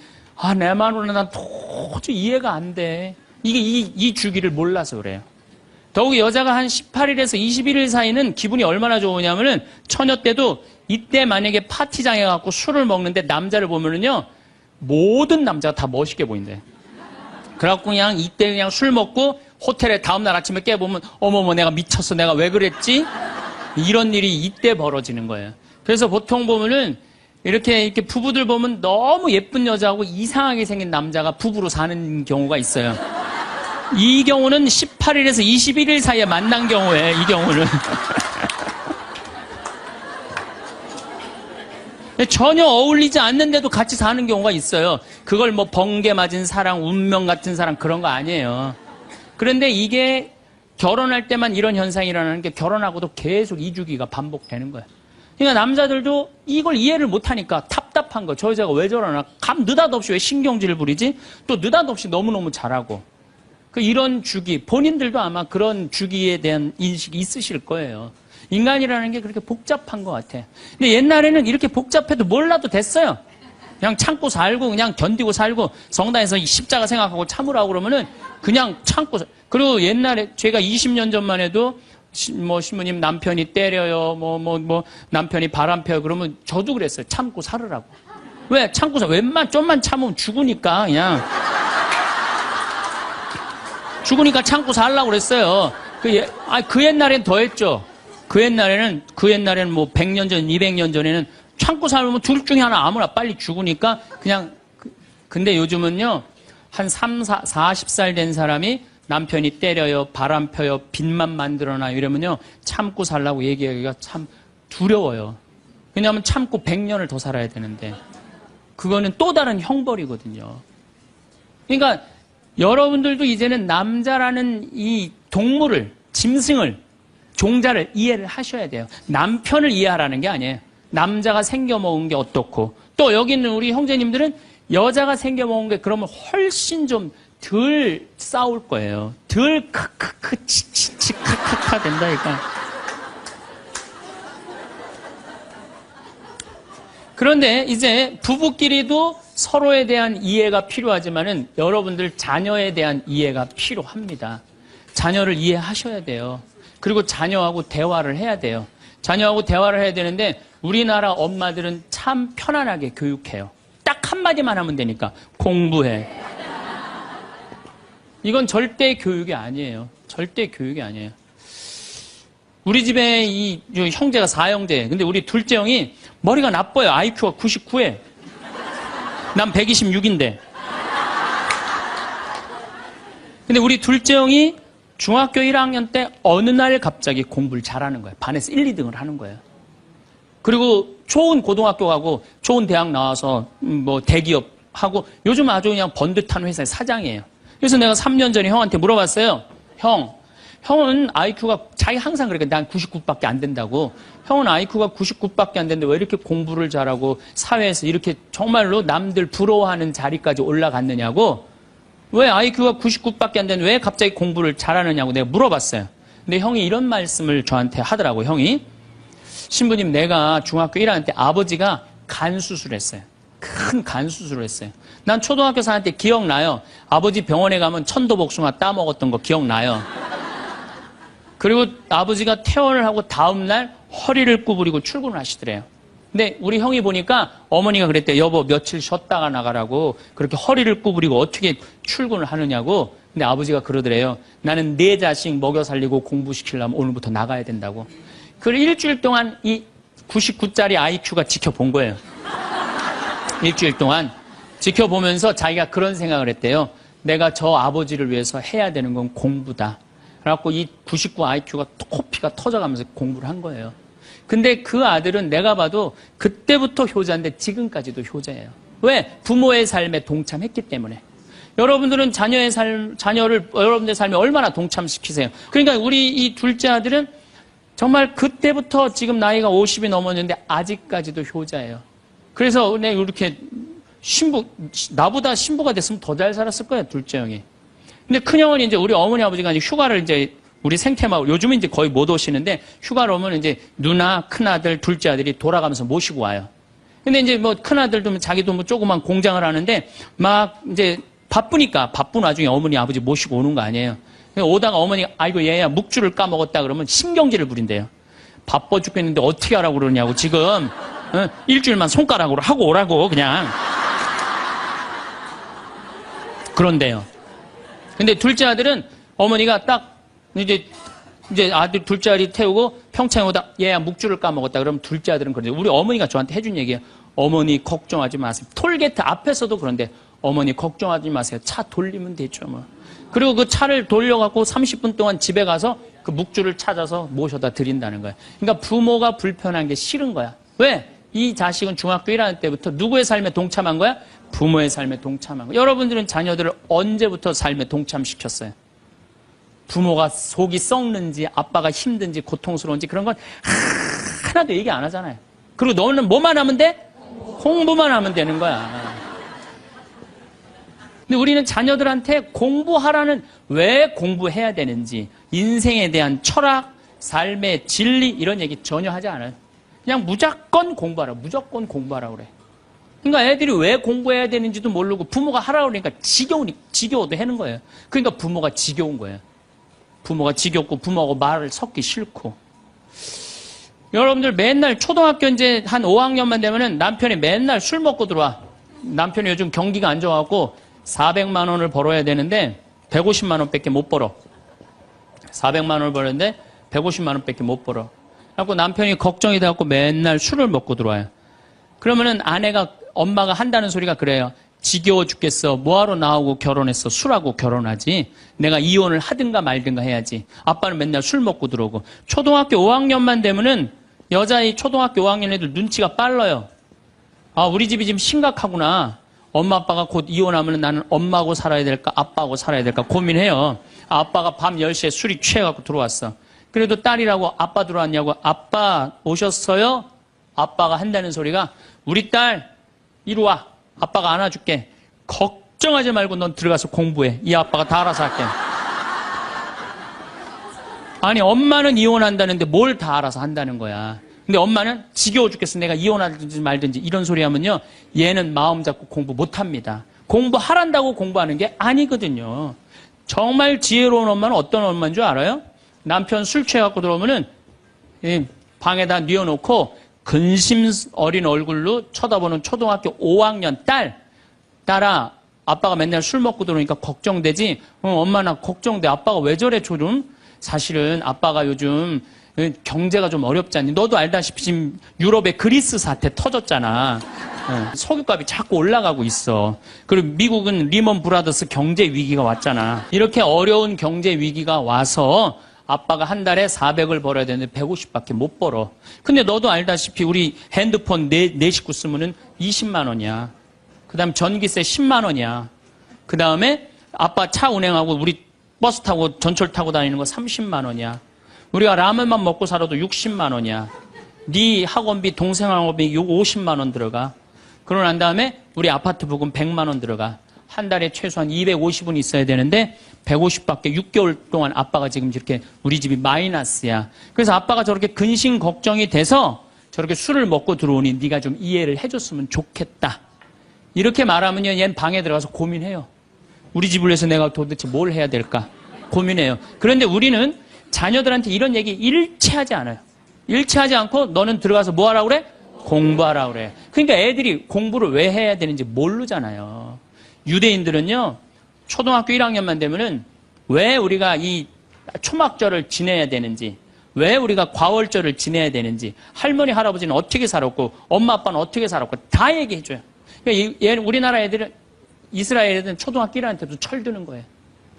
내 말로는 난 도저히 이해가 안 돼. 이게 이 주기를 몰라서 그래요. 더욱이 여자가 한 18일에서 21일 사이는 기분이 얼마나 좋으냐면은 처녀 때도 이때 만약에 파티장에 가고 술을 먹는데 남자를 보면은요 모든 남자가 다 멋있게 보인대. 그래갖고 그냥 이때 그냥 술 먹고 호텔에 다음날 아침에 깨보면 어머머 내가 미쳤어. 내가 왜 그랬지? 이런 일이 이때 벌어지는 거예요. 그래서 보통 보면은 이렇게 부부들 보면 너무 예쁜 여자하고 이상하게 생긴 남자가 부부로 사는 경우가 있어요. 이 경우는 18일에서 21일 사이에 만난 경우에 이 경우는. 전혀 어울리지 않는데도 같이 사는 경우가 있어요. 그걸 뭐 번개 맞은 사랑, 운명 같은 사랑 그런 거 아니에요. 그런데 이게 결혼할 때만 이런 현상이 일어나는 게 결혼하고도 계속 이주기가 반복되는 거예요. 그러니까 남자들도 이걸 이해를 못하니까 답답한 거. 저 여자가 왜 저러나? 느닷없이 왜 신경질을 부리지? 또 느닷없이 너무너무 잘하고. 이런 주기, 본인들도 아마 그런 주기에 대한 인식이 있으실 거예요. 인간이라는 게 그렇게 복잡한 것 같아. 근데 옛날에는 이렇게 복잡해도 몰라도 됐어요. 그냥 참고 살고, 그냥 견디고 살고, 성당에서 십자가 생각하고 참으라고 그러면은 그냥 참고 그리고 옛날에 제가 20년 전만 해도 신부님 남편이 때려요, 남편이 바람 펴요. 그러면 저도 그랬어요. 참고 살으라고. 왜? 참고 살, 좀만 참으면 죽으니까 그냥. 죽으니까 참고 살라고 그랬어요. 그 옛날엔 더 했죠. 그 옛날에는 100년 전, 200년 전에는 참고 살면 둘 중에 하나 아무나 빨리 죽으니까 그냥, 근데 요즘은요, 한 40살 된 사람이 남편이 때려요, 바람 펴요, 빚만 만들어놔 이러면요, 참고 살라고 얘기하기가 참 두려워요. 왜냐하면 참고 100년을 더 살아야 되는데, 그거는 또 다른 형벌이거든요. 그러니까, 여러분들도 이제는 남자라는 이 동물을, 짐승을, 종자를 이해를 하셔야 돼요. 남편을 이해하라는 게 아니에요. 남자가 생겨먹은 게 어떻고, 또 여기 있는 우리 형제님들은 여자가 생겨먹은 게 그러면 훨씬 좀 덜 싸울 거예요. 덜 크크크 치치치 카카카 된다니까. 그런데 이제 부부끼리도 서로에 대한 이해가 필요하지만은 여러분들 자녀에 대한 이해가 필요합니다. 자녀를 이해하셔야 돼요. 그리고 자녀하고 대화를 해야 돼요. 자녀하고 대화를 해야 되는데 우리나라 엄마들은 참 편안하게 교육해요. 딱 한마디만 하면 되니까 공부해. 이건 절대 교육이 아니에요. 절대 교육이 아니에요. 우리 집에 이 형제가 4형제. 근데 우리 둘째 형이 머리가 나빠요. IQ가 99에. 난 126인데. 근데 우리 둘째 형이 중학교 1학년 때 어느 날 갑자기 공부를 잘하는 거예요. 반에서 1, 2등을 하는 거예요. 그리고 좋은 고등학교 가고 좋은 대학 나와서 대기업 하고 요즘 아주 그냥 번듯한 회사의 사장이에요. 그래서 내가 3년 전에 형한테 물어봤어요. 형은 IQ가 자기 항상 그러니까 난 99밖에 안 된다고. 형은 IQ가 99밖에 안 되는데 왜 이렇게 공부를 잘하고 사회에서 이렇게 정말로 남들 부러워하는 자리까지 올라갔느냐고. 왜 IQ가 99밖에 안 되는데 왜 갑자기 공부를 잘하느냐고 내가 물어봤어요. 근데 형이 이런 말씀을 저한테 하더라고. 형이 신부님 내가 중학교 1학년 때 아버지가 간 수술했어요. 큰 간 수술을 했어요. 난 초등학교 4학년 때 기억나요. 아버지 병원에 가면 천도복숭아 따먹었던 거 기억나요. 그리고 아버지가 퇴원을 하고 다음날 허리를 구부리고 출근을 하시더래요. 근데 우리 형이 보니까 어머니가 그랬대요. 여보 며칠 쉬었다가 나가라고. 그렇게 허리를 구부리고 어떻게 출근을 하느냐고. 근데 아버지가 그러더래요. 나는 내 자식 먹여 살리고 공부시키려면 오늘부터 나가야 된다고. 그걸 일주일 동안 이 99짜리 IQ가 지켜본 거예요. 일주일 동안 지켜보면서 자기가 그런 생각을 했대요. 내가 저 아버지를 위해서 해야 되는 건 공부다. 그래갖고 이 99 IQ가 코피가 터져가면서 공부를 한 거예요. 근데 그 아들은 내가 봐도 그때부터 효자인데 지금까지도 효자예요. 왜? 부모의 삶에 동참했기 때문에. 여러분들은 자녀를 여러분들의 삶에 얼마나 동참시키세요? 그러니까 우리 이 둘째 아들은 정말 그때부터 지금 나이가 50이 넘었는데 아직까지도 효자예요. 그래서 내가 이렇게 나보다 신부가 됐으면 더 잘 살았을 거예요, 둘째 형이. 근데 큰형은 이제 우리 어머니 아버지가 이제 휴가를 이제 우리 생태마을, 요즘은 이제 거의 못 오시는데 휴가를 오면 이제 누나, 큰아들, 둘째 아들이 돌아가면서 모시고 와요. 근데 이제 큰아들도 자기도 조그만 공장을 하는데 막 이제 바쁘니까 바쁜 와중에 어머니, 아버지 모시고 오는 거 아니에요. 오다가 어머니가 아이고 얘야 묵주를 까먹었다 그러면 신경질을 부린대요. 바빠 죽겠는데 어떻게 하라고 그러냐고 지금 일주일만 손가락으로 하고 오라고 그냥. 그런데요. 근데 둘째 아들은 어머니가 딱 이제 아들 둘째 아들이 태우고 평창에 오다 얘야 묵주를 까먹었다. 그러면 둘째 아들은 그런데 우리 어머니가 저한테 해준 얘기예요. 어머니 걱정하지 마세요. 톨게이트 앞에서도 그런데 어머니 걱정하지 마세요. 차 돌리면 되죠 뭐. 그리고 그 차를 돌려갖고 30분 동안 집에 가서 그 묵주를 찾아서 모셔다 드린다는 거예요. 그러니까 부모가 불편한 게 싫은 거야. 왜? 이 자식은 중학교 1학년 때부터 누구의 삶에 동참한 거야? 부모의 삶에 동참한 거야. 여러분들은 자녀들을 언제부터 삶에 동참시켰어요? 부모가 속이 썩는지 아빠가 힘든지 고통스러운지 그런 건 하나도 얘기 안 하잖아요. 그리고 너는 뭐만 하면 돼? 공부만 하면 되는 거야. 근데 우리는 자녀들한테 공부하라는 왜 공부해야 되는지 인생에 대한 철학, 삶의 진리 이런 얘기 전혀 하지 않아요. 그냥 무조건 공부하라. 무조건 공부하라 그래. 그러니까 애들이 왜 공부해야 되는지도 모르고 부모가 하라고 그러니까 지겨워도 하는 거예요. 그러니까 부모가 지겨운 거예요. 부모가 지겹고 부모하고 말을 섞기 싫고. 여러분들 맨날 초등학교 이제 한 5학년만 되면은 남편이 맨날 술 먹고 들어와. 남편이 요즘 경기가 안 좋아갖고 400만 원을 벌어야 되는데 150만 원밖에 못 벌어. 400만 원을 벌었는데 150만 원밖에 못 벌어. 그래갖고 남편이 걱정이 돼갖고 맨날 술을 먹고 들어와요. 그러면은 엄마가 한다는 소리가 그래요. 지겨워 죽겠어. 뭐하러 나하고 결혼했어. 술하고 결혼하지. 내가 이혼을 하든가 말든가 해야지. 아빠는 맨날 술 먹고 들어오고. 초등학교 5학년만 되면은 여자의 초등학교 5학년 애들 눈치가 빨라요. 아, 우리 집이 지금 심각하구나. 엄마 아빠가 곧 이혼하면 나는 엄마하고 살아야 될까 아빠하고 살아야 될까 고민해요. 아빠가 밤 10시에 술이 취해갖고 들어왔어. 그래도 딸이라고 아빠 들어왔냐고. 아빠 오셨어요? 아빠가 한다는 소리가 우리 딸 이리 와. 아빠가 안아줄게. 걱정하지 말고 넌 들어가서 공부해. 이 아빠가 다 알아서 할게. 아니 엄마는 이혼한다는데 뭘 다 알아서 한다는 거야. 근데 엄마는 지겨워 죽겠어. 내가 이혼하든지 말든지 이런 소리 하면요. 얘는 마음 잡고 공부 못합니다. 공부하란다고 공부하는 게 아니거든요. 정말 지혜로운 엄마는 어떤 엄마인 줄 알아요? 남편 술 취해갖고 들어오면은 방에다 뉘어놓고 근심 어린 얼굴로 쳐다보는 초등학교 5학년 딸아 아빠가 맨날 술 먹고 들어오니까 걱정되지? 엄마 나 걱정돼. 아빠가 왜 저래 조금? 사실은 아빠가 요즘 경제가 좀 어렵잖니. 너도 알다시피 지금 유럽에 그리스 사태 터졌잖아. 석유값이 자꾸 올라가고 있어. 그리고 미국은 리먼 브라더스 경제 위기가 왔잖아. 이렇게 어려운 경제 위기가 와서 아빠가 한 달에 400을 벌어야 되는데 150밖에 못 벌어. 근데 너도 알다시피 우리 핸드폰 네 식구 쓰면은 20만 원이야. 그 다음 전기세 10만 원이야. 그 다음에 아빠 차 운행하고 우리 버스 타고 전철 타고 다니는 거 30만 원이야. 우리가 라면만 먹고 살아도 60만 원이야. 네 학원비, 동생 학원비 50만 원 들어가. 그러고 난 다음에 우리 아파트 부금 100만 원 들어가. 한 달에 최소한 250은 있어야 되는데 150밖에 6개월 동안 아빠가 지금 이렇게 우리 집이 마이너스야. 그래서 아빠가 저렇게 근심 걱정이 돼서 저렇게 술을 먹고 들어오니 네가 좀 이해를 해줬으면 좋겠다. 이렇게 말하면요. 얘는 방에 들어가서 고민해요. 우리 집을 위해서 내가 도대체 뭘 해야 될까 고민해요. 그런데 우리는 자녀들한테 이런 얘기 일체하지 않아요. 일체하지 않고 너는 들어가서 뭐 하라고 그래? 공부하라고 그래. 그러니까 애들이 공부를 왜 해야 되는지 모르잖아요. 유대인들은요. 초등학교 1학년만 되면은 왜 우리가 이 초막절을 지내야 되는지, 왜 우리가 과월절을 지내야 되는지, 할머니 할아버지는 어떻게 살았고 엄마 아빠는 어떻게 살았고 다 얘기해줘요. 그러니까 우리나라 애들은 이스라엘 애들은 초등학교 1학년 때부터 철드는 거예요.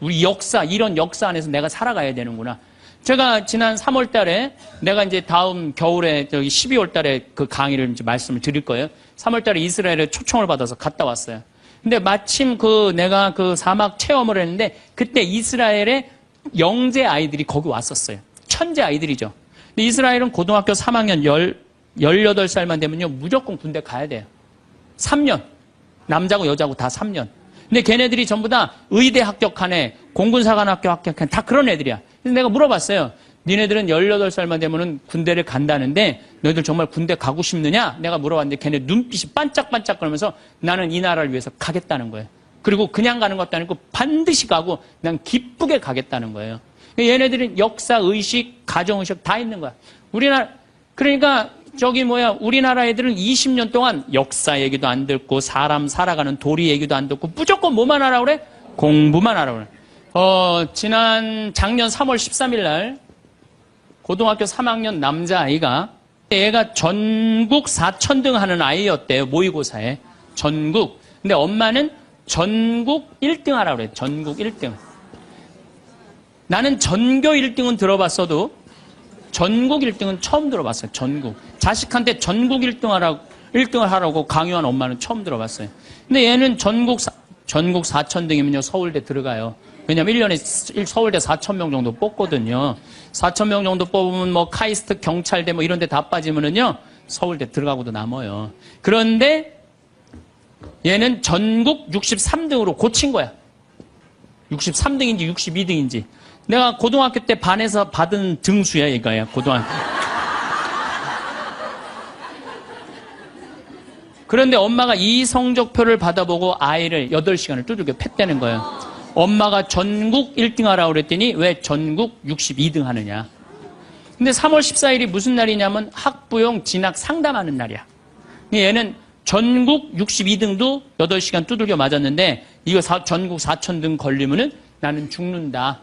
우리 역사, 이런 역사 안에서 내가 살아가야 되는구나. 제가 지난 3월 달에 내가 이제 다음 겨울에 12월 달에 그 강의를 이제 말씀을 드릴 거예요. 3월 달에 이스라엘에 초청을 받아서 갔다 왔어요. 근데 마침 내가 그 사막 체험을 했는데 그때 이스라엘의 영재 아이들이 거기 왔었어요. 천재 아이들이죠. 근데 이스라엘은 고등학교 3학년 18살만 되면요. 무조건 군대 가야 돼요. 3년. 남자고 여자고 다 3년. 근데 걔네들이 전부 다 의대 합격하네, 공군사관학교 합격하네, 다 그런 애들이야. 그래서 내가 물어봤어요. 니네들은 18살만 되면은 군대를 간다는데 너희들 정말 군대 가고 싶느냐? 내가 물어봤는데 걔네 눈빛이 반짝반짝 그러면서 나는 이 나라를 위해서 가겠다는 거예요. 그리고 그냥 가는 것도 아니고 반드시 가고 난 기쁘게 가겠다는 거예요. 얘네들은 역사, 의식, 가정의식 다 있는 거야. 그러니까 우리나라 애들은 20년 동안 역사 얘기도 안 듣고 사람 살아가는 도리 얘기도 안 듣고 무조건 뭐만 하라고 그래? 공부만 하라고 그래. 지난 작년 3월 13일 날 고등학교 3학년 남자아이가 얘가 전국 4천등 하는 아이였대요. 모의고사에. 전국. 근데 엄마는 전국 1등 하라고 그래. 전국 1등. 나는 전교 1등은 들어봤어도 전국 1등은 처음 들어봤어요. 전국. 자식한테 전국 1등을 하라고 강요한 엄마는 처음 들어봤어요. 근데 얘는 전국 4천등이면요. 서울대 들어가요. 왜냐면 1년에 서울대 4,000명 정도 뽑거든요. 4,000명 정도 뽑으면 뭐 카이스트, 경찰대 뭐 이런 데 다 빠지면은요. 서울대 들어가고도 남아요. 그런데 얘는 전국 63등으로 고친 거야. 63등인지 62등인지. 내가 고등학교 때 반에서 받은 등수야, 이거야, 고등학교. 그런데 엄마가 이 성적표를 받아보고 아이를 8시간을 두들겨 팼다는 거예요. 엄마가 전국 1등 하라고 그랬더니 왜 전국 62등 하느냐. 근데 3월 14일이 무슨 날이냐면 학부용 진학 상담하는 날이야. 얘는 전국 62등도 8시간 두들겨 맞았는데 이거 전국 4,000등 걸리면은 나는 죽는다.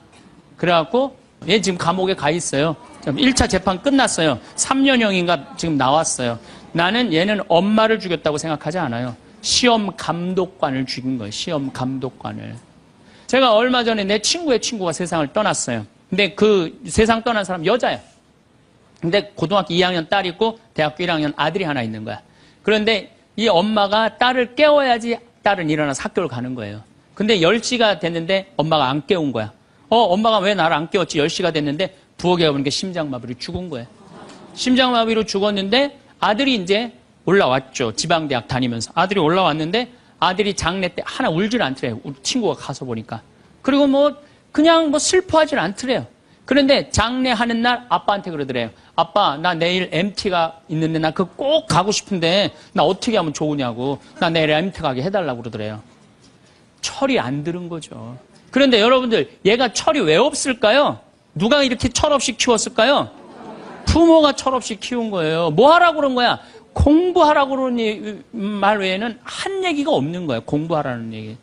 그래갖고 얘 지금 감옥에 가 있어요. 1차 재판 끝났어요. 3년형인가 지금 나왔어요. 나는 얘는 엄마를 죽였다고 생각하지 않아요. 시험 감독관을 죽인 거예요. 시험 감독관을. 제가 얼마 전에 내 친구의 친구가 세상을 떠났어요. 근데 그 세상 떠난 사람 여자야. 근데 고등학교 2학년 딸 있고 대학교 1학년 아들이 하나 있는 거야. 그런데 이 엄마가 딸을 깨워야지 딸은 일어나서 학교를 가는 거예요. 근데 10시가 됐는데 엄마가 안 깨운 거야. 엄마가 왜 나를 안 깨웠지? 10시가 됐는데 부엌에 가보니까 심장마비로 죽은 거예요. 심장마비로 죽었는데 아들이 이제 올라왔죠. 지방대학 다니면서. 아들이 올라왔는데 아들이 장례 때 하나 울질 않더래요. 우리 친구가 가서 보니까. 그리고 그냥 슬퍼하질 않더래요. 그런데 장례하는 날 아빠한테 그러더래요. 아빠, 나 내일 MT가 있는데 나 그거 꼭 가고 싶은데 나 어떻게 하면 좋으냐고. 나 내일 MT 가게 해달라고 그러더래요. 철이 안 들은 거죠. 그런데 여러분들, 얘가 철이 왜 없을까요? 누가 이렇게 철없이 키웠을까요? 부모가 철없이 키운 거예요. 뭐 하라고 그런 거야? 공부하라고 그러는 말 외에는 한 얘기가 없는 거예요. 공부하라는 얘기.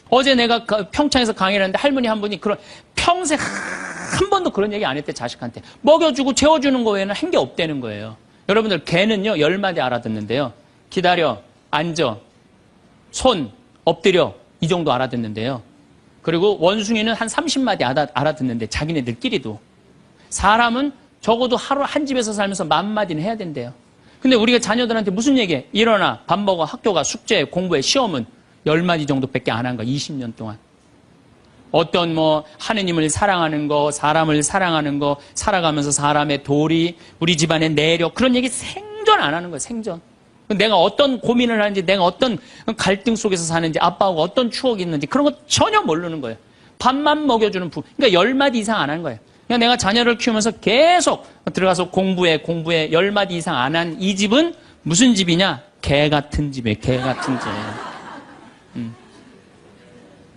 어제 내가 평창에서 강의를 했는데 할머니 한 분이 평생 한 번도 그런 얘기 안 했대, 자식한테. 먹여주고 재워주는 거 외에는 한 게 없다는 거예요. 여러분들, 개는요, 10마디 알아듣는데요. 기다려, 앉아, 손, 엎드려, 이 정도 알아듣는데요. 그리고 원숭이는 한 30마디 알아듣는데, 자기네들끼리도. 사람은 적어도 하루 한 집에서 살면서 10,000마디는 해야 된대요. 근데 우리가 자녀들한테 무슨 얘기해? 일어나, 밥 먹어, 학교 가, 숙제, 공부해, 시험은 10마디 정도밖에 안 한 거야, 20년 동안. 어떤 하느님을 사랑하는 거, 사람을 사랑하는 거, 살아가면서 사람의 도리, 우리 집안의 내력, 그런 얘기 생전 안 하는 거예요, 생전. 내가 어떤 고민을 하는지, 내가 어떤 갈등 속에서 사는지, 아빠하고 어떤 추억이 있는지, 그런 거 전혀 모르는 거예요. 밥만 먹여주는 그러니까 10마디 이상 안 한 거예요. 그냥 내가 자녀를 키우면서 계속 들어가서 공부해, 10마디 이상 안 한 이 집은 무슨 집이냐? 개 같은 집이에요, 개 같은 집.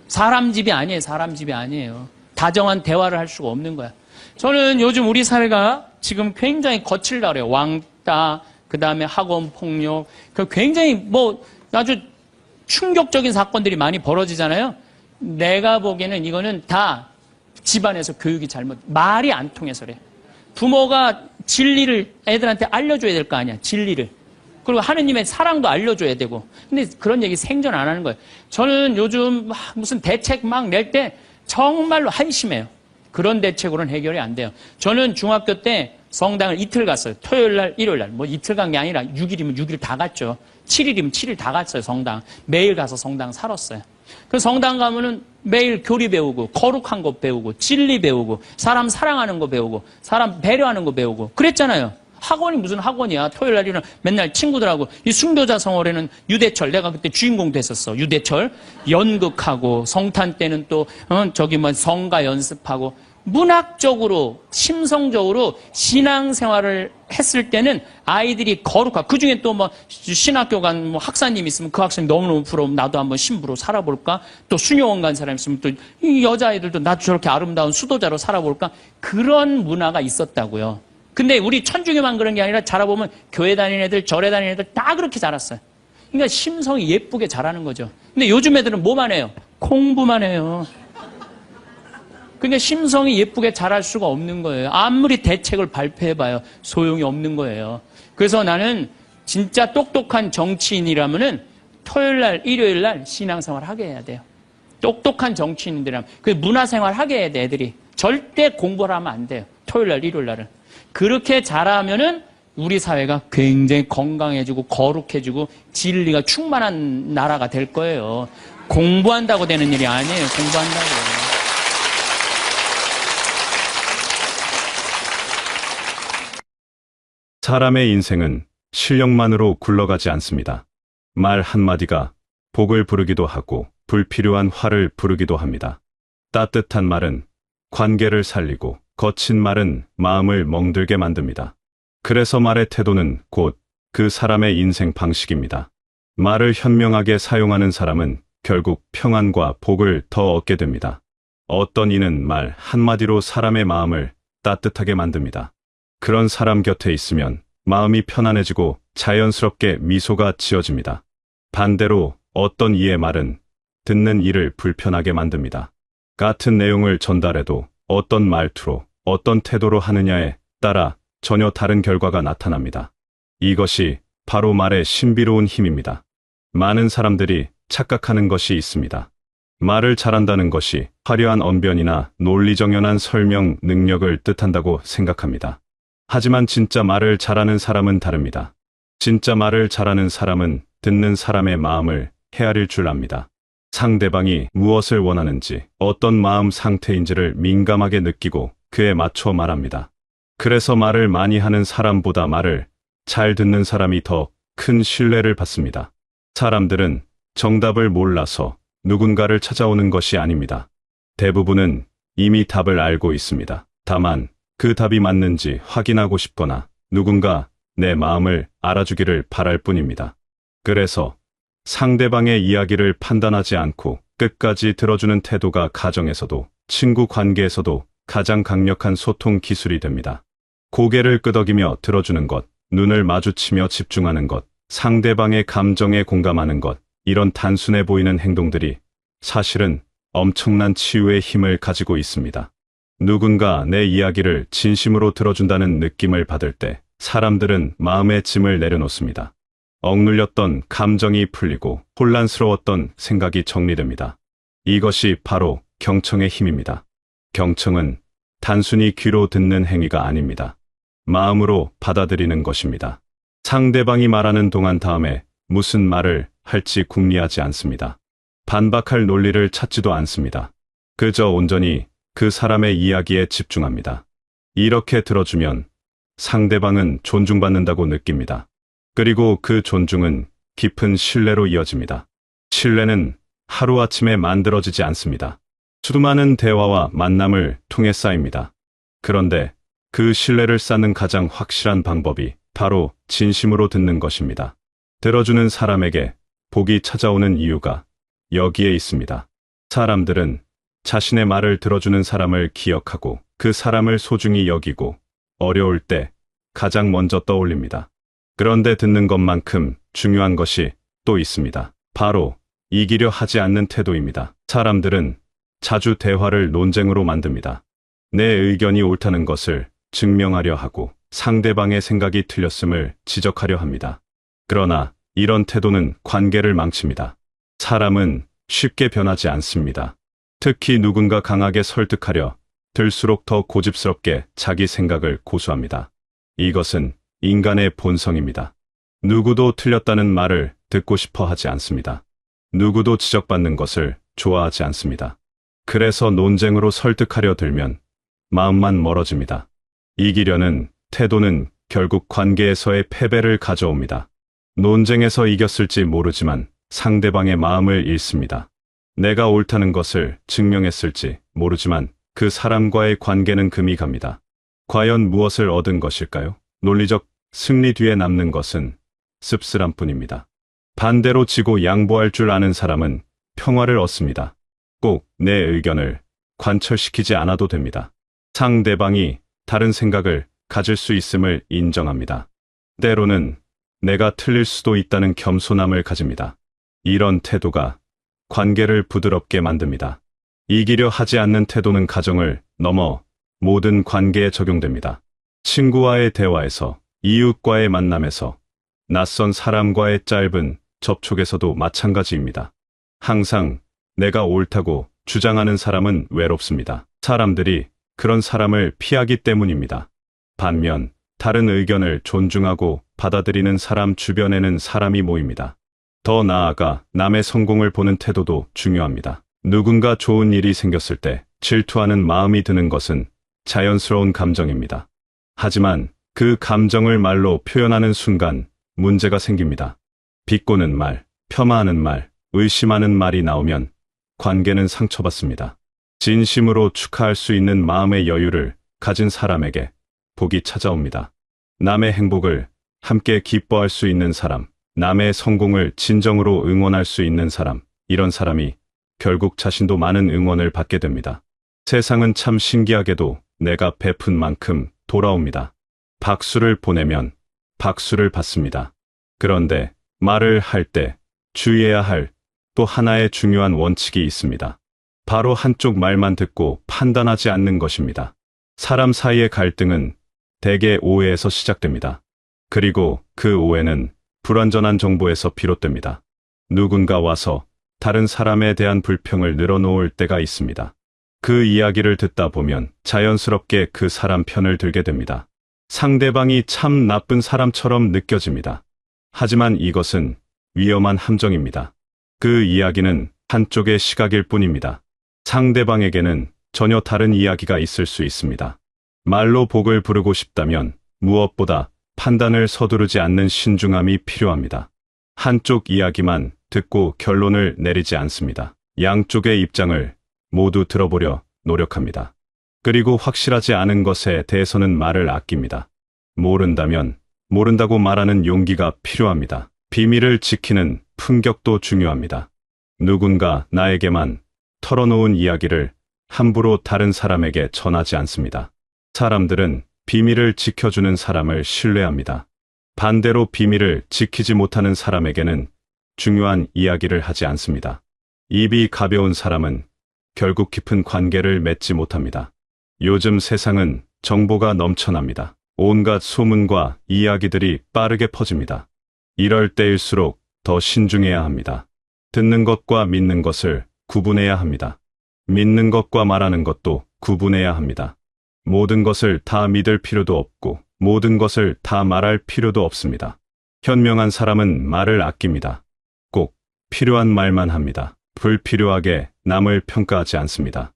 사람 집이 아니에요. 사람 집이 아니에요. 다정한 대화를 할 수가 없는 거야. 저는 요즘 우리 사회가 지금 굉장히 거칠다 그래요. 왕따, 그 다음에 학원 폭력, 굉장히 아주 충격적인 사건들이 많이 벌어지잖아요. 내가 보기에는 이거는 다 집안에서 교육이 말이 안 통해서 그래. 부모가 진리를 애들한테 알려줘야 될 거 아니야. 진리를. 그리고 하느님의 사랑도 알려줘야 되고. 근데 그런 얘기 생전 안 하는 거예요. 저는 요즘 무슨 대책 막 낼 때 정말로 한심해요. 그런 대책으로는 해결이 안 돼요. 저는 중학교 때 성당을 이틀 갔어요. 토요일 날, 일요일 날. 이틀 간 게 아니라 6일이면 6일 다 갔죠. 7일이면 7일 다 갔어요, 성당. 매일 가서 성당 살았어요. 그 성당 가면은 매일 교리 배우고, 거룩한 거 배우고, 진리 배우고, 사람 사랑하는 거 배우고, 사람 배려하는 거 배우고. 그랬잖아요. 학원이 무슨 학원이야. 토요일 날이는 맨날 친구들하고 이 순교자 성월에는 유대철, 내가 그때 주인공 됐었어. 유대철 연극하고 성탄 때는 또 성가 연습하고 문학적으로 심성적으로 신앙생활을 했을 때는 아이들이 거룩하고 그중에 또 신학교 간 학사님 있으면 그 학생이 너무너무 부러우면 나도 한번 신부로 살아볼까? 또 수녀원 간 사람 있으면 또 이 여자아이들도 나도 저렇게 아름다운 수도자로 살아볼까? 그런 문화가 있었다고요. 근데 우리 천주교만 그런 게 아니라 자라보면 교회 다니는 애들, 절에 다니는 애들 다 그렇게 자랐어요. 그러니까 심성이 예쁘게 자라는 거죠. 근데 요즘 애들은 뭐만 해요? 공부만 해요. 그러니까 심성이 예쁘게 자랄 수가 없는 거예요. 아무리 대책을 발표해봐요. 소용이 없는 거예요. 그래서 나는 진짜 똑똑한 정치인이라면은 토요일 날, 일요일 날 신앙생활 하게 해야 돼요. 똑똑한 정치인들이라면. 그 문화생활 하게 해야 돼, 애들이. 절대 공부를 하면 안 돼요. 토요일 날, 일요일 날은. 그렇게 잘하면은 우리 사회가 굉장히 건강해지고 거룩해지고 진리가 충만한 나라가 될 거예요. 공부한다고 되는 일이 아니에요. 공부한다고. 사람의 인생은 실력만으로 굴러가지 않습니다. 말 한마디가 복을 부르기도 하고 불필요한 화를 부르기도 합니다. 따뜻한 말은 관계를 살리고 거친 말은 마음을 멍들게 만듭니다. 그래서 말의 태도는 곧 그 사람의 인생 방식입니다. 말을 현명하게 사용하는 사람은 결국 평안과 복을 더 얻게 됩니다. 어떤 이는 말 한마디로 사람의 마음을 따뜻하게 만듭니다. 그런 사람 곁에 있으면 마음이 편안해지고 자연스럽게 미소가 지어집니다. 반대로 어떤 이의 말은 듣는 이를 불편하게 만듭니다. 같은 내용을 전달해도 어떤 말투로, 어떤 태도로 하느냐에 따라 전혀 다른 결과가 나타납니다. 이것이 바로 말의 신비로운 힘입니다. 많은 사람들이 착각하는 것이 있습니다. 말을 잘한다는 것이 화려한 언변이나 논리정연한 설명 능력을 뜻한다고 생각합니다. 하지만 진짜 말을 잘하는 사람은 다릅니다. 진짜 말을 잘하는 사람은 듣는 사람의 마음을 헤아릴 줄 압니다. 상대방이 무엇을 원하는지, 어떤 마음 상태인지를 민감하게 느끼고 그에 맞춰 말합니다. 그래서 말을 많이 하는 사람보다 말을 잘 듣는 사람이 더 큰 신뢰를 받습니다. 사람들은 정답을 몰라서 누군가를 찾아오는 것이 아닙니다. 대부분은 이미 답을 알고 있습니다. 다만 그 답이 맞는지 확인하고 싶거나 누군가 내 마음을 알아주기를 바랄 뿐입니다. 그래서 상대방의 이야기를 판단하지 않고 끝까지 들어주는 태도가 가정에서도 친구 관계에서도 가장 강력한 소통 기술이 됩니다. 고개를 끄덕이며 들어주는 것, 눈을 마주치며 집중하는 것, 상대방의 감정에 공감하는 것, 이런 단순해 보이는 행동들이 사실은 엄청난 치유의 힘을 가지고 있습니다. 누군가 내 이야기를 진심으로 들어준다는 느낌을 받을 때 사람들은 마음의 짐을 내려놓습니다. 억눌렸던 감정이 풀리고 혼란스러웠던 생각이 정리됩니다. 이것이 바로 경청의 힘입니다. 경청은 단순히 귀로 듣는 행위가 아닙니다. 마음으로 받아들이는 것입니다. 상대방이 말하는 동안 다음에 무슨 말을 할지 궁리하지 않습니다. 반박할 논리를 찾지도 않습니다. 그저 온전히 그 사람의 이야기에 집중합니다. 이렇게 들어주면 상대방은 존중받는다고 느낍니다. 그리고 그 존중은 깊은 신뢰로 이어집니다. 신뢰는 하루아침에 만들어지지 않습니다. 수많은 대화와 만남을 통해 쌓입니다. 그런데 그 신뢰를 쌓는 가장 확실한 방법이 바로 진심으로 듣는 것입니다. 들어주는 사람에게 복이 찾아오는 이유가 여기에 있습니다. 사람들은 자신의 말을 들어주는 사람을 기억하고 그 사람을 소중히 여기고 어려울 때 가장 먼저 떠올립니다. 그런데 듣는 것만큼 중요한 것이 또 있습니다. 바로 이기려 하지 않는 태도입니다. 사람들은 자주 대화를 논쟁으로 만듭니다. 내 의견이 옳다는 것을 증명하려 하고 상대방의 생각이 틀렸음을 지적하려 합니다. 그러나 이런 태도는 관계를 망칩니다. 사람은 쉽게 변하지 않습니다. 특히 누군가 강하게 설득하려 들수록 더 고집스럽게 자기 생각을 고수합니다. 이것은 인간의 본성입니다. 누구도 틀렸다는 말을 듣고 싶어 하지 않습니다. 누구도 지적받는 것을 좋아하지 않습니다. 그래서 논쟁으로 설득하려 들면 마음만 멀어집니다. 이기려는 태도는 결국 관계에서의 패배를 가져옵니다. 논쟁에서 이겼을지 모르지만 상대방의 마음을 잃습니다. 내가 옳다는 것을 증명했을지 모르지만 그 사람과의 관계는 금이 갑니다. 과연 무엇을 얻은 것일까요? 논리적 승리 뒤에 남는 것은 씁쓸함 뿐입니다. 반대로 지고 양보할 줄 아는 사람은 평화를 얻습니다. 꼭 내 의견을 관철시키지 않아도 됩니다. 상대방이 다른 생각을 가질 수 있음을 인정합니다. 때로는 내가 틀릴 수도 있다는 겸손함을 가집니다. 이런 태도가 관계를 부드럽게 만듭니다. 이기려 하지 않는 태도는 가정을 넘어 모든 관계에 적용됩니다. 친구와의 대화에서, 이웃과의 만남에서, 낯선 사람과의 짧은 접촉에서도 마찬가지입니다. 항상 내가 옳다고 주장하는 사람은 외롭습니다. 사람들이 그런 사람을 피하기 때문입니다. 반면 다른 의견을 존중하고 받아들이는 사람 주변에는 사람이 모입니다. 더 나아가 남의 성공을 보는 태도도 중요합니다. 누군가 좋은 일이 생겼을 때 질투하는 마음이 드는 것은 자연스러운 감정입니다. 하지만 그 감정을 말로 표현하는 순간 문제가 생깁니다. 비꼬는 말, 폄하하는 말, 의심하는 말이 나오면 관계는 상처받습니다. 진심으로 축하할 수 있는 마음의 여유를 가진 사람에게 복이 찾아옵니다. 남의 행복을 함께 기뻐할 수 있는 사람, 남의 성공을 진정으로 응원할 수 있는 사람, 이런 사람이 결국 자신도 많은 응원을 받게 됩니다. 세상은 참 신기하게도 내가 베푼 만큼 돌아옵니다. 박수를 보내면 박수를 받습니다. 그런데 말을 할 때 주의해야 할 또 하나의 중요한 원칙이 있습니다. 바로 한쪽 말만 듣고 판단하지 않는 것입니다. 사람 사이의 갈등은 대개 오해에서 시작됩니다. 그리고 그 오해는 불완전한 정보에서 비롯됩니다. 누군가 와서 다른 사람에 대한 불평을 늘어놓을 때가 있습니다. 그 이야기를 듣다 보면 자연스럽게 그 사람 편을 들게 됩니다. 상대방이 참 나쁜 사람처럼 느껴집니다. 하지만 이것은 위험한 함정입니다. 그 이야기는 한쪽의 시각일 뿐입니다. 상대방에게는 전혀 다른 이야기가 있을 수 있습니다. 말로 복을 부르고 싶다면 무엇보다 판단을 서두르지 않는 신중함이 필요합니다. 한쪽 이야기만 듣고 결론을 내리지 않습니다. 양쪽의 입장을 모두 들어보려 노력합니다. 그리고 확실하지 않은 것에 대해서는 말을 아낍니다. 모른다면 모른다고 말하는 용기가 필요합니다. 비밀을 지키는 품격도 중요합니다. 누군가 나에게만 털어놓은 이야기를 함부로 다른 사람에게 전하지 않습니다. 사람들은 비밀을 지켜주는 사람을 신뢰합니다. 반대로 비밀을 지키지 못하는 사람에게는 중요한 이야기를 하지 않습니다. 입이 가벼운 사람은 결국 깊은 관계를 맺지 못합니다. 요즘 세상은 정보가 넘쳐납니다. 온갖 소문과 이야기들이 빠르게 퍼집니다. 이럴 때일수록 더 신중해야 합니다. 듣는 것과 믿는 것을 구분해야 합니다. 믿는 것과 말하는 것도 구분해야 합니다. 모든 것을 다 믿을 필요도 없고 모든 것을 다 말할 필요도 없습니다. 현명한 사람은 말을 아낍니다. 꼭 필요한 말만 합니다. 불필요하게 남을 평가하지 않습니다.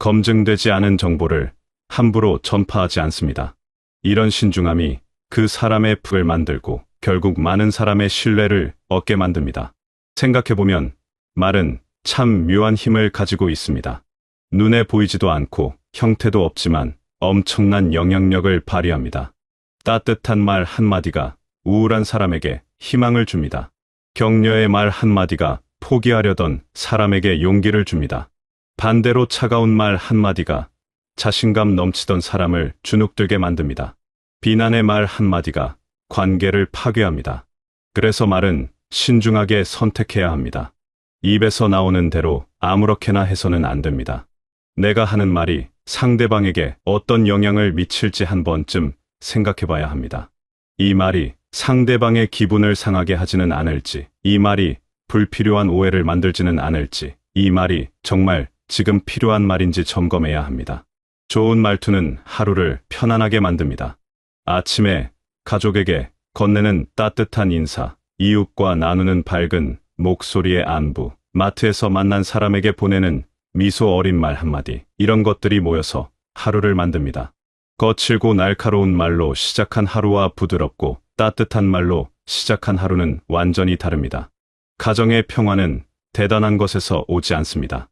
검증되지 않은 정보를 함부로 전파하지 않습니다. 이런 신중함이 그 사람의 덕을 만들고 결국 많은 사람의 신뢰를 얻게 만듭니다. 생각해보면 말은 참 묘한 힘을 가지고 있습니다. 눈에 보이지도 않고 형태도 없지만 엄청난 영향력을 발휘합니다. 따뜻한 말 한마디가 우울한 사람에게 희망을 줍니다. 격려의 말 한마디가 포기하려던 사람에게 용기를 줍니다. 반대로 차가운 말 한마디가 자신감 넘치던 사람을 주눅들게 만듭니다. 비난의 말 한마디가 관계를 파괴합니다. 그래서 말은 신중하게 선택해야 합니다. 입에서 나오는 대로 아무렇게나 해서는 안 됩니다. 내가 하는 말이 상대방에게 어떤 영향을 미칠지 한 번쯤 생각해 봐야 합니다. 이 말이 상대방의 기분을 상하게 하지는 않을지, 이 말이 불필요한 오해를 만들지는 않을지, 이 말이 정말 지금 필요한 말인지 점검해야 합니다. 좋은 말투는 하루를 편안하게 만듭니다. 아침에 가족에게 건네는 따뜻한 인사, 이웃과 나누는 밝은 목소리의 안부, 마트에서 만난 사람에게 보내는 미소 어린 말 한마디, 이런 것들이 모여서 하루를 만듭니다. 거칠고 날카로운 말로 시작한 하루와 부드럽고 따뜻한 말로 시작한 하루는 완전히 다릅니다. 가정의 평화는 대단한 것에서 오지 않습니다.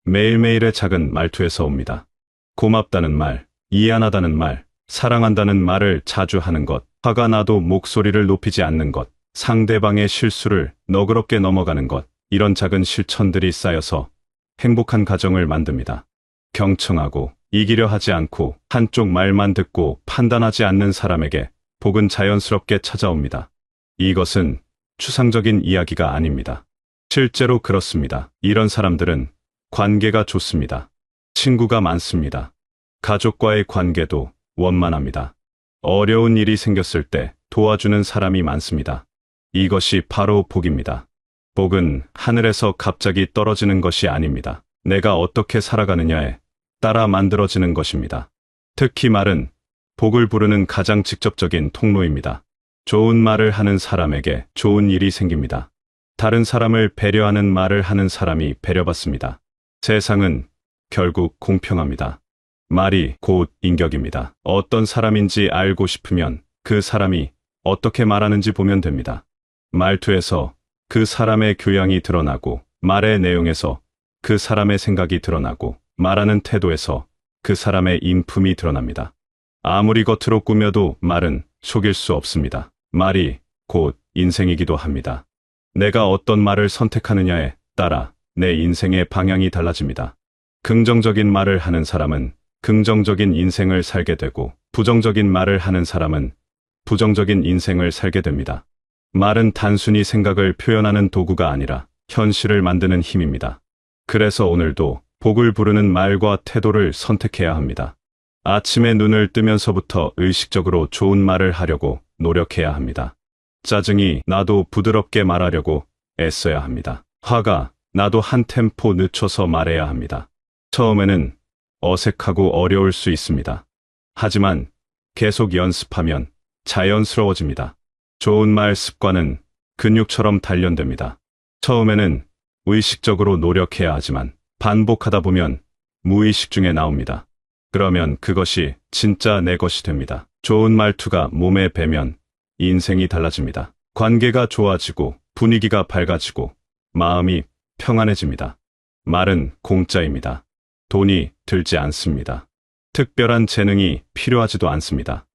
매일매일의 작은 말투에서 옵니다. 고맙다는 말, 이해하다는 말, 사랑한다는 말을 자주 하는 것, 화가 나도 목소리를 높이지 않는 것, 상대방의 실수를 너그럽게 넘어가는 것, 이런 작은 실천들이 쌓여서 행복한 가정을 만듭니다. 경청하고 이기려 하지 않고 한쪽 말만 듣고 판단하지 않는 사람에게 복은 자연스럽게 찾아옵니다. 이것은 추상적인 이야기가 아닙니다. 실제로 그렇습니다. 이런 사람들은 관계가 좋습니다. 친구가 많습니다. 가족과의 관계도 원만합니다. 어려운 일이 생겼을 때 도와주는 사람이 많습니다. 이것이 바로 복입니다. 복은 하늘에서 갑자기 떨어지는 것이 아닙니다. 내가 어떻게 살아가느냐에 따라 만들어지는 것입니다. 특히 말은 복을 부르는 가장 직접적인 통로입니다. 좋은 말을 하는 사람에게 좋은 일이 생깁니다. 다른 사람을 배려하는 말을 하는 사람이 배려받습니다. 세상은 결국 공평합니다. 말이 곧 인격입니다. 어떤 사람인지 알고 싶으면 그 사람이 어떻게 말하는지 보면 됩니다. 말투에서 그 사람의 교양이 드러나고, 말의 내용에서 그 사람의 생각이 드러나고, 말하는 태도에서 그 사람의 인품이 드러납니다. 아무리 겉으로 꾸며도 말은 속일 수 없습니다. 말이 곧 인생이기도 합니다. 내가 어떤 말을 선택하느냐에 따라 내 인생의 방향이 달라집니다. 긍정적인 말을 하는 사람은 긍정적인 인생을 살게 되고, 부정적인 말을 하는 사람은 부정적인 인생을 살게 됩니다. 말은 단순히 생각을 표현하는 도구가 아니라 현실을 만드는 힘입니다. 그래서 오늘도 복을 부르는 말과 태도를 선택해야 합니다. 아침에 눈을 뜨면서부터 의식적으로 좋은 말을 하려고 노력해야 합니다. 짜증이 나도 부드럽게 말하려고 애써야 합니다. 화가 나도 한 템포 늦춰서 말해야 합니다. 처음에는 어색하고 어려울 수 있습니다. 하지만 계속 연습하면 자연스러워집니다. 좋은 말 습관은 근육처럼 단련됩니다. 처음에는 의식적으로 노력해야 하지만 반복하다 보면 무의식 중에 나옵니다. 그러면 그것이 진짜 내 것이 됩니다. 좋은 말투가 몸에 배면 인생이 달라집니다. 관계가 좋아지고 분위기가 밝아지고 마음이 평안해집니다. 말은 공짜입니다. 돈이 들지 않습니다. 특별한 재능이 필요하지도 않습니다.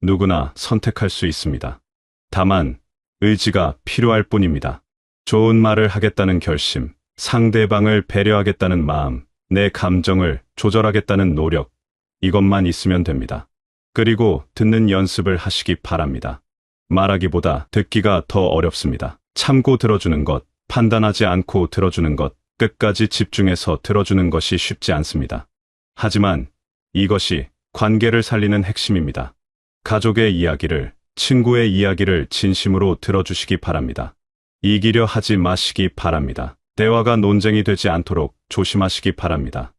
누구나 선택할 수 있습니다. 다만 의지가 필요할 뿐입니다. 좋은 말을 하겠다는 결심, 상대방을 배려하겠다는 마음, 내 감정을 조절하겠다는 노력, 이것만 있으면 됩니다. 그리고 듣는 연습을 하시기 바랍니다. 말하기보다 듣기가 더 어렵습니다. 참고 들어주는 것, 판단하지 않고 들어주는 것, 끝까지 집중해서 들어주는 것이 쉽지 않습니다. 하지만 이것이 관계를 살리는 핵심입니다. 가족의 이야기를, 친구의 이야기를 진심으로 들어주시기 바랍니다. 이기려 하지 마시기 바랍니다. 대화가 논쟁이 되지 않도록 조심하시기 바랍니다.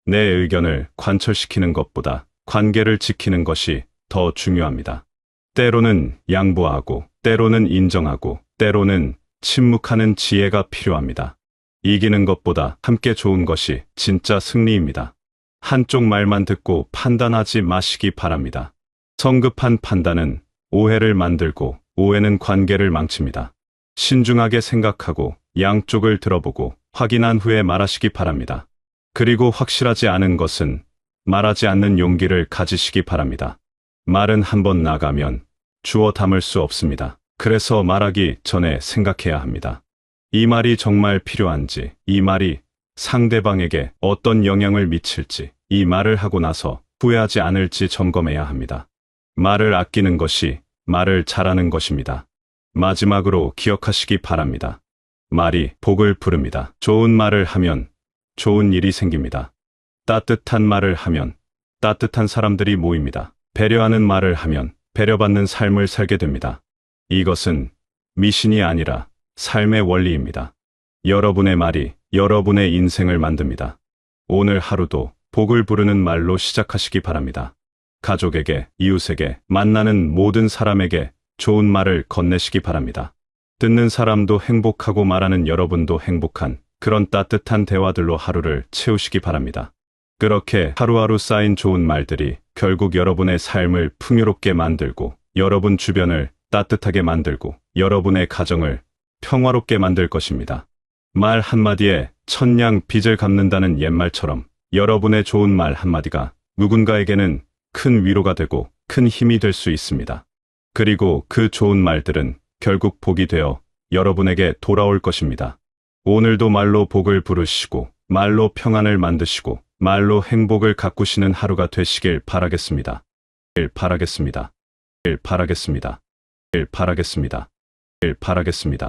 내 의견을 관철시키는 것보다 관계를 지키는 것이 더 중요합니다. 때로는 양보하고, 때로는 인정하고, 때로는 침묵하는 지혜가 필요합니다. 이기는 것보다 함께 좋은 것이 진짜 승리입니다. 한쪽 말만 듣고 판단하지 마시기 바랍니다. 성급한 판단은 오해를 만들고, 오해는 관계를 망칩니다. 신중하게 생각하고 양쪽을 들어보고 확인한 후에 말하시기 바랍니다. 그리고 확실하지 않은 것은 말하지 않는 용기를 가지시기 바랍니다. 말은 한번 나가면 주워 담을 수 없습니다. 그래서 말하기 전에 생각해야 합니다. 이 말이 정말 필요한지, 이 말이 상대방에게 어떤 영향을 미칠지, 이 말을 하고 나서 후회하지 않을지 점검해야 합니다. 말을 아끼는 것이 말을 잘하는 것입니다. 마지막으로 기억하시기 바랍니다. 말이 복을 부릅니다. 좋은 말을 하면 좋은 일이 생깁니다. 따뜻한 말을 하면 따뜻한 사람들이 모입니다. 배려하는 말을 하면 배려받는 삶을 살게 됩니다. 이것은 미신이 아니라 삶의 원리입니다. 여러분의 말이 여러분의 인생을 만듭니다. 오늘 하루도 복을 부르는 말로 시작하시기 바랍니다. 가족에게, 이웃에게, 만나는 모든 사람에게 좋은 말을 건네시기 바랍니다. 듣는 사람도 행복하고 말하는 여러분도 행복한 그런 따뜻한 대화들로 하루를 채우시기 바랍니다. 그렇게 하루하루 쌓인 좋은 말들이 결국 여러분의 삶을 풍요롭게 만들고, 여러분 주변을 따뜻하게 만들고, 여러분의 가정을 평화롭게 만들 것입니다. 말 한마디에 천냥 빚을 갚는다는 옛말처럼 여러분의 좋은 말 한마디가 누군가에게는 큰 위로가 되고 큰 힘이 될 수 있습니다. 그리고 그 좋은 말들은 결국 복이 되어 여러분에게 돌아올 것입니다. 오늘도 말로 복을 부르시고, 말로 평안을 만드시고, 말로 행복을 가꾸시는 하루가 되시길 바라겠습니다. 바라겠습니다. 바라겠습니다. 바라겠습니다. 바라겠습니다.